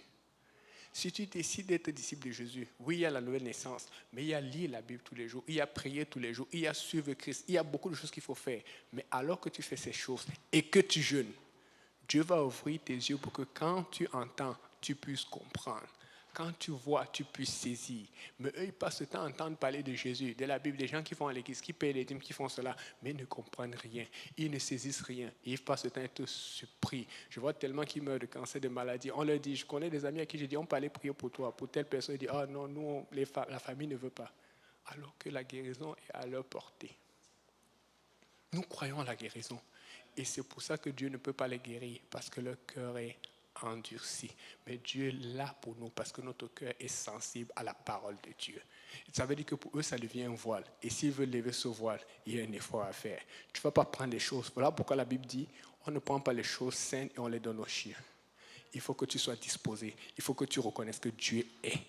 Si tu décides d'être disciple de Jésus, oui, il y a la nouvelle naissance, mais il y a lire la Bible tous les jours, il y a prier tous les jours, il y a suivre Christ, il y a beaucoup de choses qu'il faut faire. Mais alors que tu fais ces choses et que tu jeûnes, Dieu va ouvrir tes yeux pour que quand tu entends, tu puisses comprendre. Quand tu vois, tu puisses saisir. Mais eux, ils passent le temps à entendre parler de Jésus, de la Bible, des gens qui vont à l'église, qui payent les dîmes, qui font cela, mais ils ne comprennent rien. Ils ne saisissent rien. Et ils passent le temps à être surpris. Je vois tellement qu'ils meurent de cancer, de maladie. On leur dit, je connais des amis à qui j'ai dit, on peut aller prier pour toi. Pour telle personne, ils disent, ah non, nous, la famille ne veut pas. Alors que la guérison est à leur portée. Nous croyons à la guérison. Et c'est pour ça que Dieu ne peut pas les guérir, parce que leur cœur est endurci. Mais Dieu est là pour nous, parce que notre cœur est sensible à la parole de Dieu. Ça veut dire que pour eux, ça devient un voile. Et s'ils veulent lever ce voile, il y a un effort à faire. Tu ne vas pas prendre les choses. Voilà pourquoi la Bible dit, on ne prend pas les choses saines et on les donne aux chiens. Il faut que tu sois disposé. Il faut que tu reconnaisses que Dieu est,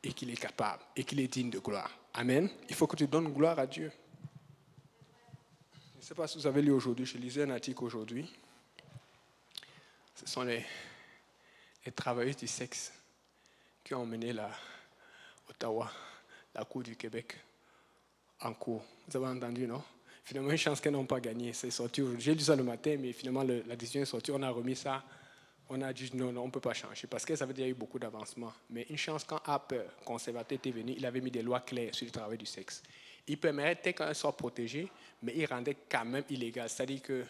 et qu'il est capable, et qu'il est digne de gloire. Amen. Il faut que tu donnes gloire à Dieu. Je ne sais pas si vous avez lu aujourd'hui, je lisais un article aujourd'hui. Ce sont les travailleuses du sexe qui ont mené Ottawa, la Cour du Québec, en cours. Vous avez entendu, non? Finalement, une chance qu'elles n'ont pas gagné. C'est sorti aujourd'hui. J'ai lu ça le matin, mais finalement, la décision est sortie. On a remis ça. On a dit non, on ne peut pas changer parce que ça veut dire qu'il y a eu beaucoup d'avancement. Mais une chance, quand Harper, conservateur, était venu, il avait mis des lois claires sur le travail du sexe. Il permettait qu'elle soit protégée, mais il rendait quand même illégal. C'est-à-dire que,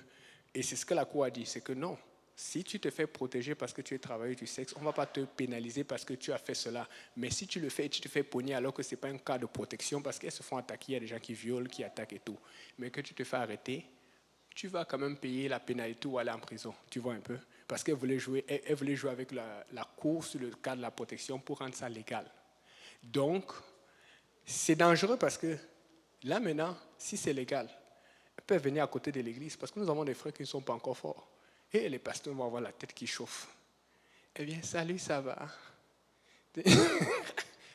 et c'est ce que la Cour a dit, c'est que non, si tu te fais protéger parce que tu es travailleur du sexe, on ne va pas te pénaliser parce que tu as fait cela. Mais si tu le fais et tu te fais pogner alors que ce n'est pas un cas de protection, parce qu'elles se font attaquer, il y a des gens qui violent, qui attaquent et tout, mais que tu te fais arrêter, tu vas quand même payer la pénalité ou aller en prison. Tu vois un peu? Parce qu'elle voulait jouer avec la Cour sur le cas de la protection pour rendre ça légal. Donc, c'est dangereux parce que là maintenant, si c'est légal, elles peuvent venir à côté de l'église parce que nous avons des frères qui ne sont pas encore forts. Et les pasteurs vont avoir la tête qui chauffe. Eh bien, salut, ça va?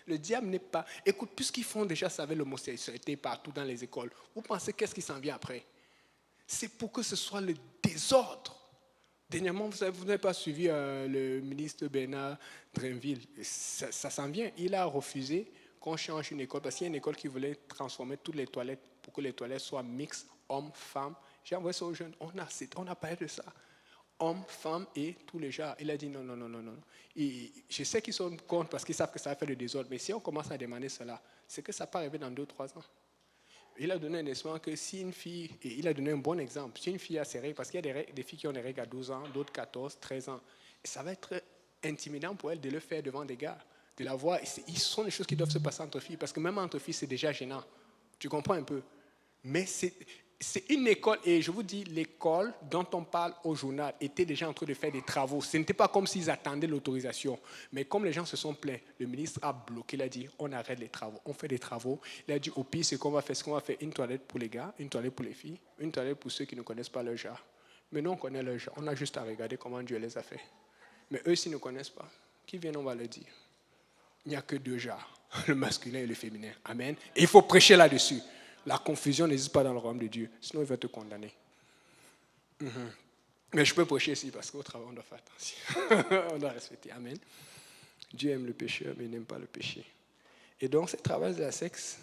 Le diable n'est pas... Écoute, puisqu'ils font déjà ça avec l'homosexualité partout dans les écoles, vous pensez qu'est-ce qui s'en vient après? C'est pour que ce soit le désordre. Dernièrement, vous n'avez pas suivi le ministre Bernard Drinville. Ça s'en vient. Il a refusé qu'on change une école parce qu'il y a une école qui voulait transformer toutes les toilettes pour que les toilettes soient mixtes, hommes, femmes. J'ai envoyé ça aux jeunes. On a parlé de ça. Hommes, femmes et tous les genres. Il a dit non. Et je sais qu'ils sont contre parce qu'ils savent que ça va faire le désordre. Mais si on commence à demander cela, c'est que ça peut arriver dans 2-3 ans. Il a donné un espoir que si une fille, et il a donné un bon exemple, si une fille a ses règles, parce qu'il y a des filles qui ont des règles à 12 ans, d'autres 14, 13 ans, et ça va être intimidant pour elle de le faire devant des gars, de la voir. Ce sont des choses qui doivent se passer entre filles, parce que même entre filles, c'est déjà gênant. Tu comprends un peu? Mais c'est une école, et je vous dis, l'école dont on parle au journal était déjà en train de faire des travaux. Ce n'était pas comme s'ils attendaient l'autorisation. Mais comme les gens se sont plaints, le ministre a bloqué, il a dit, on arrête les travaux, on fait des travaux. Il a dit, au pire, ce qu'on va faire, une toilette pour les gars, une toilette pour les filles, une toilette pour ceux qui ne connaissent pas leur genre. Mais nous, on connaît leur genre. On a juste à regarder comment Dieu les a fait. Mais eux, s'ils ne connaissent pas, qui viennent, on va leur dire. Il n'y a que 2 genres, le masculin et le féminin. Amen. Et il faut prêcher là-dessus. La confusion n'existe pas dans le royaume de Dieu, sinon il va te condamner. Mais je peux prêcher ici parce qu'au travail, on doit faire attention. On doit respecter. Amen. Dieu aime le pécheur, mais il n'aime pas le péché. Et donc, ce travail de la sexe,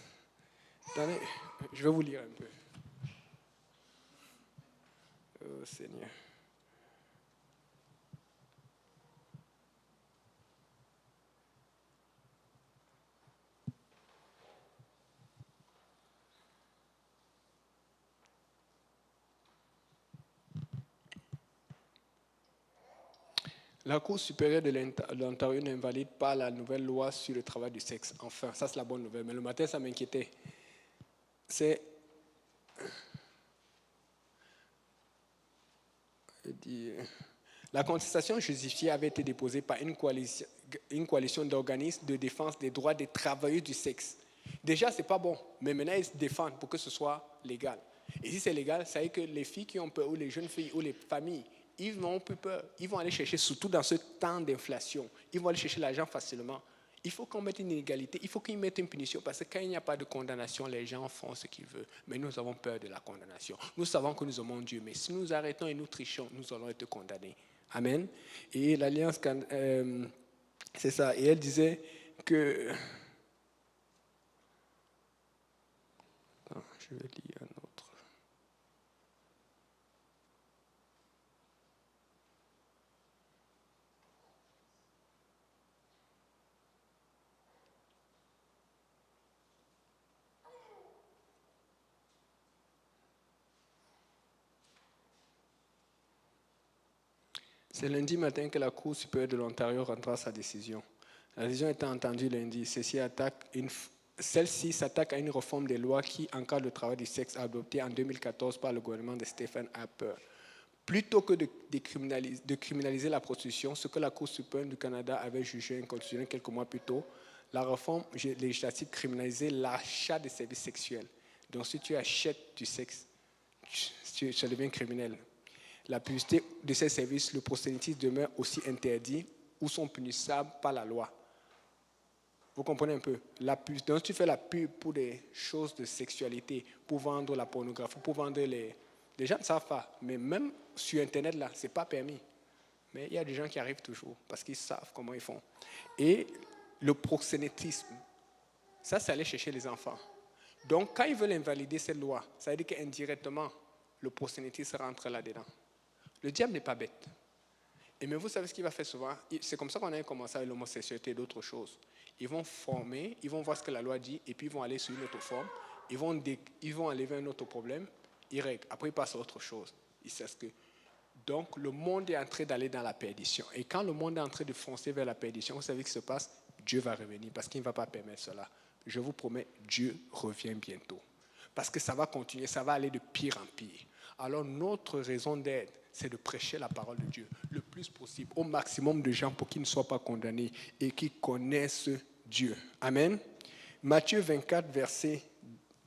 attendez, je vais vous lire un peu. Oh Seigneur. La Cour supérieure de l'Ontario n'invalide pas la nouvelle loi sur le travail du sexe. Enfin, ça c'est la bonne nouvelle. Mais le matin, ça m'inquiétait. La contestation justifiée avait été déposée par une coalition d'organismes de défense des droits des travailleurs du sexe. Déjà, ce n'est pas bon, mais maintenant, ils se défendent pour que ce soit légal. Et si c'est légal, ça veut dire que les filles qui ont peur, ou les jeunes filles, ou les familles, ils n'ont plus peur. Ils vont aller chercher, surtout dans ce temps d'inflation, ils vont aller chercher l'argent facilement. Il faut qu'on mette une inégalité, il faut qu'ils mettent une punition, parce que quand il n'y a pas de condamnation, les gens font ce qu'ils veulent. Mais nous avons peur de la condamnation. Nous savons que nous aimons Dieu, mais si nous arrêtons et nous trichons, nous allons être condamnés. Amen. Et l'Alliance, c'est ça. Et elle disait que... Attends, je vais lire un autre. C'est lundi matin que la Cour supérieure de l'Ontario rendra sa décision. La décision étant entendue lundi, celle-ci s'attaque à une réforme des lois qui encadrent le travail du sexe adoptée en 2014 par le gouvernement de Stephen Harper. Plutôt que de criminaliser la prostitution, ce que la Cour suprême du Canada avait jugé inconstitutionnel quelques mois plus tôt, la réforme législative criminalisait l'achat de services sexuels. Donc si tu achètes du sexe, ça devient criminel. La publicité de ces services, le prosélytisme demeure aussi interdit ou sont punissables par la loi. Vous comprenez un peu? Donc, tu fais la pub pour des choses de sexualité, pour vendre la pornographie, pour vendre les gens ne savent pas, mais même sur Internet, là, ce n'est pas permis. Mais il y a des gens qui arrivent toujours parce qu'ils savent comment ils font. Et le proxénétisme, ça, c'est aller chercher les enfants. Donc, quand ils veulent invalider cette loi, ça veut dire qu'indirectement, le proxénétisme rentre là-dedans. Le diable n'est pas bête. Et mais vous savez ce qu'il va faire souvent? C'est comme ça qu'on a commencé avec l'homosexualité et d'autres choses. Ils vont former, ils vont voir ce que la loi dit, et puis ils vont aller sur une autre forme, ils vont enlever un autre problème, ils règlent. Après, ils passent à autre chose. Ils savent que... Donc, le monde est en train d'aller dans la perdition. Et quand le monde est en train de foncer vers la perdition, vous savez ce qui se passe? Dieu va revenir, parce qu'il ne va pas permettre cela. Je vous promets, Dieu revient bientôt. Parce que ça va continuer, ça va aller de pire en pire. Alors, notre raison d'être, c'est de prêcher la parole de Dieu le plus possible, au maximum de gens pour qu'ils ne soient pas condamnés et qu'ils connaissent Dieu. Amen. Matthieu 24, versets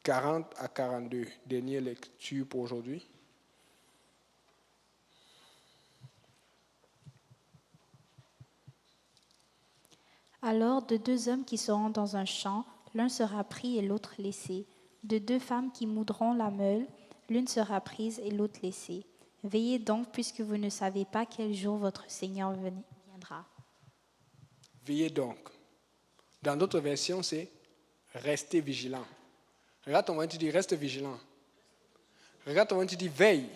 40 à 42. Dernière lecture pour aujourd'hui. Alors, de deux hommes qui seront dans un champ, l'un sera pris et l'autre laissé. De deux femmes qui moudront la meule, l'une sera prise et l'autre laissée. Veillez donc, puisque vous ne savez pas quel jour votre Seigneur viendra. Veillez donc. Dans d'autres versions, c'est restez vigilant. Regarde ton voisin, tu dis reste vigilant. Regarde ton voisin, tu dis veille.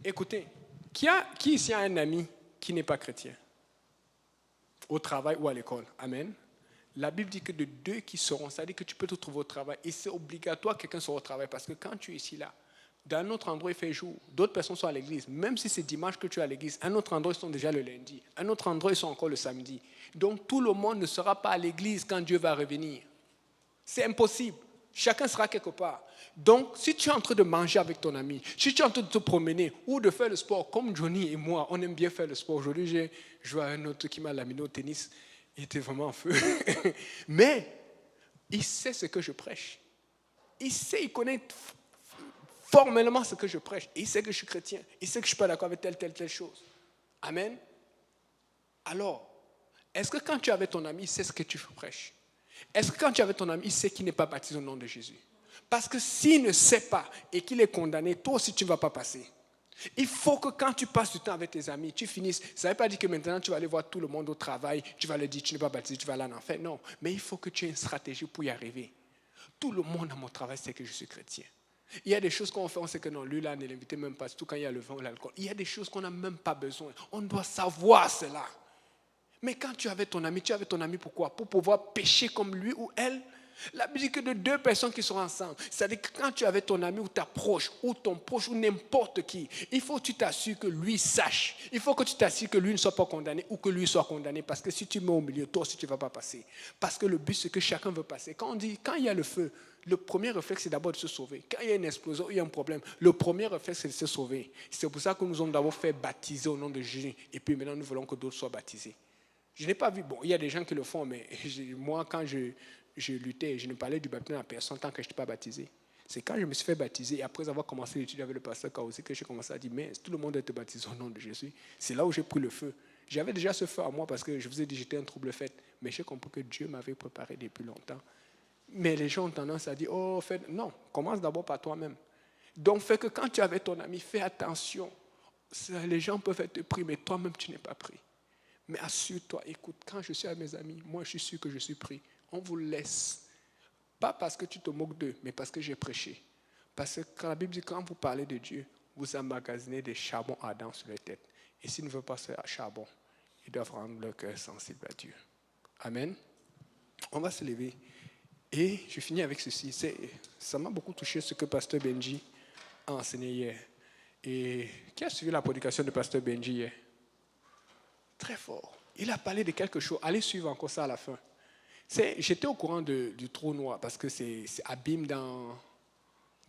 Écoutez, qui ici a un ami qui n'est pas chrétien? Au travail ou à l'école. Amen. La Bible dit que de deux qui seront, ça dit que tu peux te trouver au travail. Et c'est obligatoire que quelqu'un soit au travail parce que quand tu es ici, là, dans un autre endroit, il fait jour. D'autres personnes sont à l'église. Même si c'est dimanche que tu es à l'église, un autre endroit, ils sont déjà le lundi. Un autre endroit, ils sont encore le samedi. Donc, tout le monde ne sera pas à l'église quand Dieu va revenir. C'est impossible. Chacun sera quelque part. Donc, si tu es en train de manger avec ton ami, si tu es en train de te promener ou de faire le sport, comme Johnny et moi, on aime bien faire le sport. Aujourd'hui, j'ai joué à un autre qui m'a laminé au tennis. Il était vraiment en feu. Mais, il sait ce que je prêche. Il connaît formellement ce que je prêche. Il sait que je suis chrétien. Il sait que je ne suis pas d'accord avec telle chose. Amen. Alors, est-ce que quand tu es avec ton ami, il sait ce que tu prêches? Est-ce que quand tu es avec ton ami, il sait qu'il n'est pas baptisé au nom de Jésus? Parce que s'il ne sait pas et qu'il est condamné, toi aussi tu ne vas pas passer. Il faut que quand tu passes du temps avec tes amis, tu finisses. Ça ne veut pas dire que maintenant tu vas aller voir tout le monde au travail, tu vas leur dire tu n'es pas baptisé, tu vas aller en enfer. Non, mais il faut que tu aies une stratégie pour y arriver. Tout le monde à mon travail sait que je suis chrétien. Il y a des choses qu'on fait, on sait que non, lui là ne l'invite même pas, surtout quand il y a le vin ou l'alcool. Il y a des choses qu'on n'a même pas besoin. On doit savoir cela. Mais quand tu es avec ton ami pourquoi? Pour pouvoir pécher comme lui ou elle. La Bible dit que de deux personnes qui sont ensemble, c'est-à-dire que quand tu es avec ton ami ou ta proche, ou ton proche, ou n'importe qui, il faut que tu t'assures que lui sache. Il faut que tu t'assures que lui ne soit pas condamné ou que lui soit condamné. Parce que si tu mets au milieu, toi aussi tu ne vas pas passer. Parce que le but, c'est que chacun veut passer. Quand il y a le feu, le premier réflexe, c'est d'abord de se sauver. Quand il y a une explosion, il y a un problème, le premier réflexe, c'est de se sauver. C'est pour ça que nous avons d'abord fait baptiser au nom de Jésus. Et puis maintenant, nous voulons que d'autres soient baptisés. Je n'ai pas vu, bon, il y a des gens qui le font, mais moi, quand je luttais, je ne parlais du baptême à personne tant que je n'étais pas baptisé. C'est quand je me suis fait baptiser et après avoir commencé l'étude avec le pasteur Kaosi que j'ai commencé à dire, mais tout le monde doit être baptisé au nom de Jésus. C'est là où j'ai pris le feu. J'avais déjà ce feu à moi parce que je vous ai dit j'étais un trouble fait, mais j'ai compris que Dieu m'avait préparé depuis longtemps. Mais les gens ont tendance à dire, oh, non, commence d'abord par toi-même. Donc, fait que quand tu es avec ton ami, fais attention. Les gens peuvent être pris, mais toi-même, tu n'es pas pris. Mais assure-toi, écoute, quand je suis avec mes amis, moi, je suis sûr que je suis pris. On vous laisse. Pas parce que tu te moques d'eux, mais parce que j'ai prêché. Parce que quand la Bible dit, quand vous parlez de Dieu, vous emmagasinez des charbons ardents sur les têtes. Et s'ils ne veulent pas ce charbon, ils doivent rendre leur cœur sensible à Dieu. Amen. On va se lever. Et je finis avec ceci. Ça m'a beaucoup touché ce que Pasteur Benji a enseigné hier. Et qui a suivi la prédication de Pasteur Benji hier? Très fort. Il a parlé de quelque chose. Allez suivre encore ça à la fin. J'étais au courant du trou noir parce que c'est abîme dans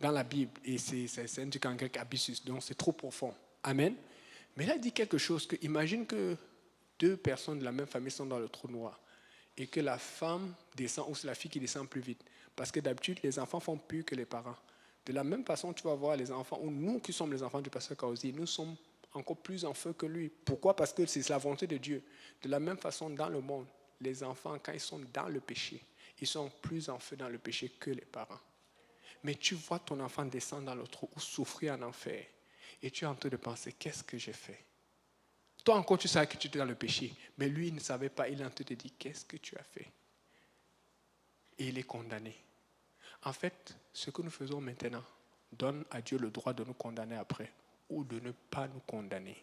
la Bible. Et c'est indiqué en grec abyssus. Donc c'est trop profond. Amen. Mais là, il dit quelque chose. Imagine que deux personnes de la même famille sont dans le trou noir. Et que la femme descend, ou c'est la fille qui descend plus vite. Parce que d'habitude, les enfants font plus que les parents. De la même façon, tu vas voir les enfants, ou nous qui sommes les enfants du pasteur Kaosi, nous sommes encore plus en feu que lui. Pourquoi? Parce que c'est la volonté de Dieu. De la même façon, dans le monde, les enfants, quand ils sont dans le péché, ils sont plus en feu dans le péché que les parents. Mais tu vois ton enfant descendre dans le trou ou souffrir en enfer. Et tu es en train de penser, qu'est-ce que j'ai fait? Toi encore, tu savais que tu étais dans le péché. Mais lui, il ne savait pas. Il est en train de te dire, qu'est-ce que tu as fait? Et il est condamné. En fait, ce que nous faisons maintenant donne à Dieu le droit de nous condamner après ou de ne pas nous condamner.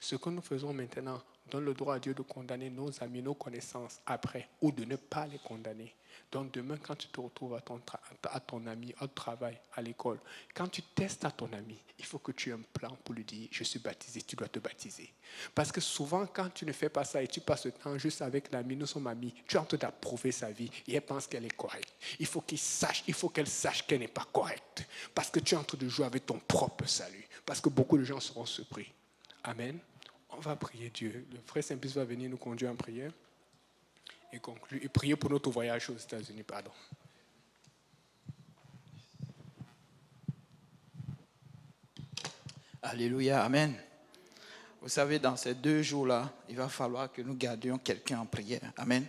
Ce que nous faisons maintenant donne le droit à Dieu de condamner nos amis, nos connaissances après ou de ne pas les condamner. Donc demain, quand tu te retrouves à ton ami, au travail, à l'école, quand tu testes à ton ami, il faut que tu aies un plan pour lui dire « je suis baptisé, tu dois te baptiser ». Parce que souvent, quand tu ne fais pas ça et tu passes le temps juste avec l'ami, nous sommes amis, tu es en train d'approuver sa vie et elle pense qu'elle est correcte. Il faut qu'elle sache qu'elle n'est pas correcte. Parce que tu es en train de jouer avec ton propre salut. Parce que beaucoup de gens seront surpris. Amen. On va prier Dieu. Le frère Saint-Pis va venir nous conduire en prière et conclure. Et prier pour notre voyage aux États-Unis, pardon. Alléluia, amen. Vous savez, dans ces 2 jours-là, il va falloir que nous gardions quelqu'un en prière. Amen.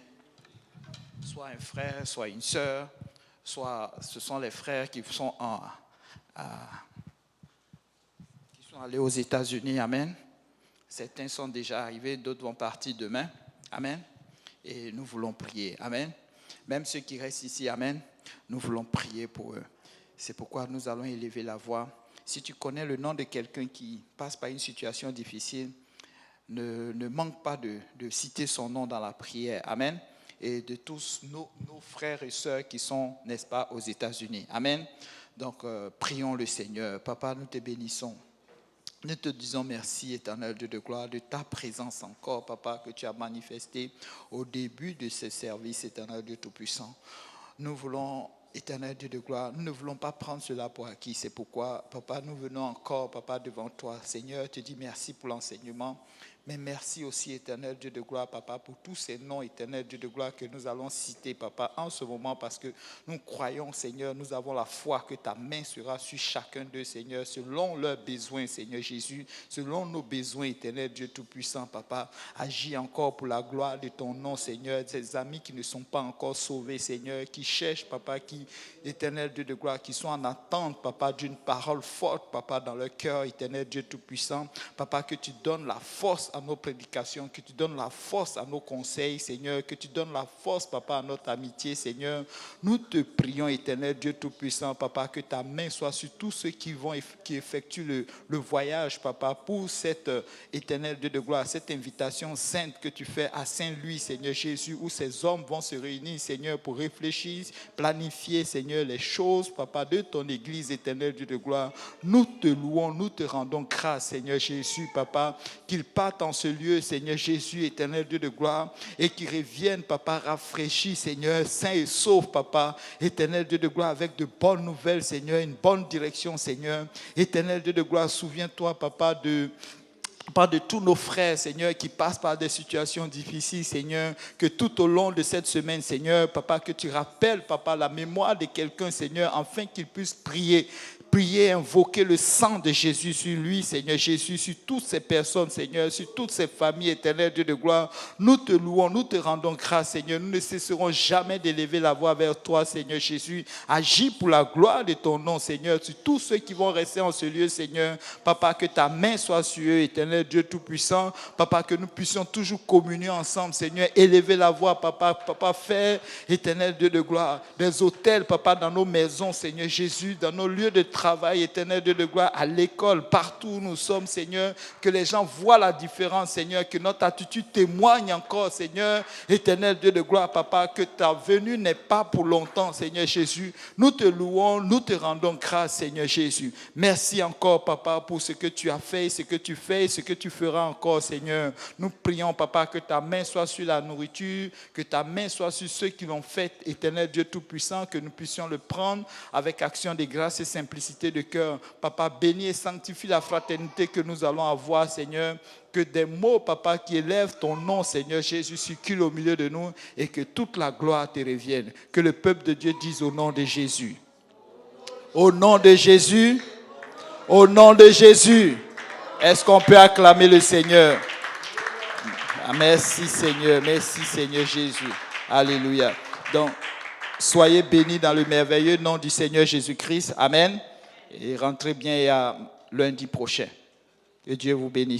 Soit un frère, soit une sœur, soit ce sont les frères qui sont allés aux États-Unis. Amen. Certains sont déjà arrivés, d'autres vont partir demain. Amen. Et nous voulons prier. Amen. Même ceux qui restent ici, amen, nous voulons prier pour eux. C'est pourquoi nous allons élever la voix. Si tu connais le nom de quelqu'un qui passe par une situation difficile, ne manque pas de citer son nom dans la prière. Amen. Et de tous nos frères et sœurs qui sont, n'est-ce pas, aux États-Unis. Amen. Donc, prions le Seigneur. Papa, nous te bénissons. Nous te disons merci, éternel Dieu de gloire, de ta présence encore, papa, que tu as manifesté au début de ce service, éternel Dieu Tout-Puissant. Nous voulons, éternel Dieu de gloire, nous ne voulons pas prendre cela pour acquis. C'est pourquoi, papa, nous venons encore, papa, devant toi. Seigneur, te dis merci pour l'enseignement. Mais merci aussi, éternel Dieu de gloire, papa, pour tous ces noms, éternel Dieu de gloire, que nous allons citer, papa, en ce moment, parce que nous croyons, Seigneur, nous avons la foi que ta main sera sur chacun d'eux, Seigneur, selon leurs besoins, Seigneur Jésus, selon nos besoins, éternel Dieu Tout-Puissant, papa. Agis encore pour la gloire de ton nom, Seigneur, ces amis qui ne sont pas encore sauvés, Seigneur, qui cherchent, papa, qui, éternel Dieu de gloire, qui sont en attente, papa, d'une parole forte, papa, dans leur cœur, éternel Dieu Tout-Puissant, papa, que tu donnes la force à nos prédications, que tu donnes la force à nos conseils, Seigneur, que tu donnes la force, papa, à notre amitié, Seigneur. Nous te prions, éternel Dieu Tout-Puissant, papa, que ta main soit sur tous ceux qui effectuent le voyage, papa, pour cette éternel Dieu de gloire, cette invitation sainte que tu fais à Saint-Louis, Seigneur Jésus, où ces hommes vont se réunir, Seigneur, pour réfléchir, planifier, Seigneur, les choses, papa, de ton Église, éternel Dieu de gloire. Nous te louons, nous te rendons grâce, Seigneur Jésus, papa, qu'ils partent en ce lieu, Seigneur Jésus, éternel Dieu de gloire, et qui reviennent, papa, rafraîchis, Seigneur, sains et saufs, papa, éternel Dieu de gloire, avec de bonnes nouvelles, Seigneur, une bonne direction, Seigneur. Éternel Dieu de gloire, souviens-toi, papa, de tous nos frères, Seigneur, qui passent par des situations difficiles, Seigneur, que tout au long de cette semaine, Seigneur, papa, que tu rappelles, papa, la mémoire de quelqu'un, Seigneur, afin qu'il puisse prier, invoquer le sang de Jésus sur lui, Seigneur Jésus, sur toutes ces personnes, Seigneur, sur toutes ces familles, éternel Dieu de gloire. Nous te louons, nous te rendons grâce, Seigneur. Nous ne cesserons jamais d'élever la voix vers toi, Seigneur Jésus. Agis pour la gloire de ton nom, Seigneur, sur tous ceux qui vont rester en ce lieu, Seigneur. Papa, que ta main soit sur eux, éternel Dieu Tout-Puissant. Papa, que nous puissions toujours communier ensemble, Seigneur. Élever la voix, papa, faire, éternel Dieu de gloire, des autels, papa, dans nos maisons, Seigneur Jésus, dans nos lieux de travail, éternel Dieu de gloire, à l'école, partout où nous sommes, Seigneur, que les gens voient la différence, Seigneur, que notre attitude témoigne encore, Seigneur, éternel Dieu de gloire, papa, que ta venue n'est pas pour longtemps, Seigneur Jésus. Nous te louons, nous te rendons grâce, Seigneur Jésus. Merci encore, papa, pour ce que tu as fait, ce que tu fais, ce que tu feras encore, Seigneur. Nous prions, papa, que ta main soit sur la nourriture, que ta main soit sur ceux qui l'ont fait, éternel Dieu Tout-Puissant, que nous puissions le prendre avec action de grâce et simplicité de cœur. Papa, bénis et sanctifie la fraternité que nous allons avoir, Seigneur. Que des mots, papa, qui élèvent ton nom, Seigneur Jésus, circulent au milieu de nous et que toute la gloire te revienne. Que le peuple de Dieu dise au nom de Jésus. Au nom de Jésus. Au nom de Jésus. Est-ce qu'on peut acclamer le Seigneur? Merci Seigneur Jésus. Alléluia. Donc, soyez bénis dans le merveilleux nom du Seigneur Jésus-Christ. Amen. Et rentrez bien à lundi prochain. Que Dieu vous bénisse.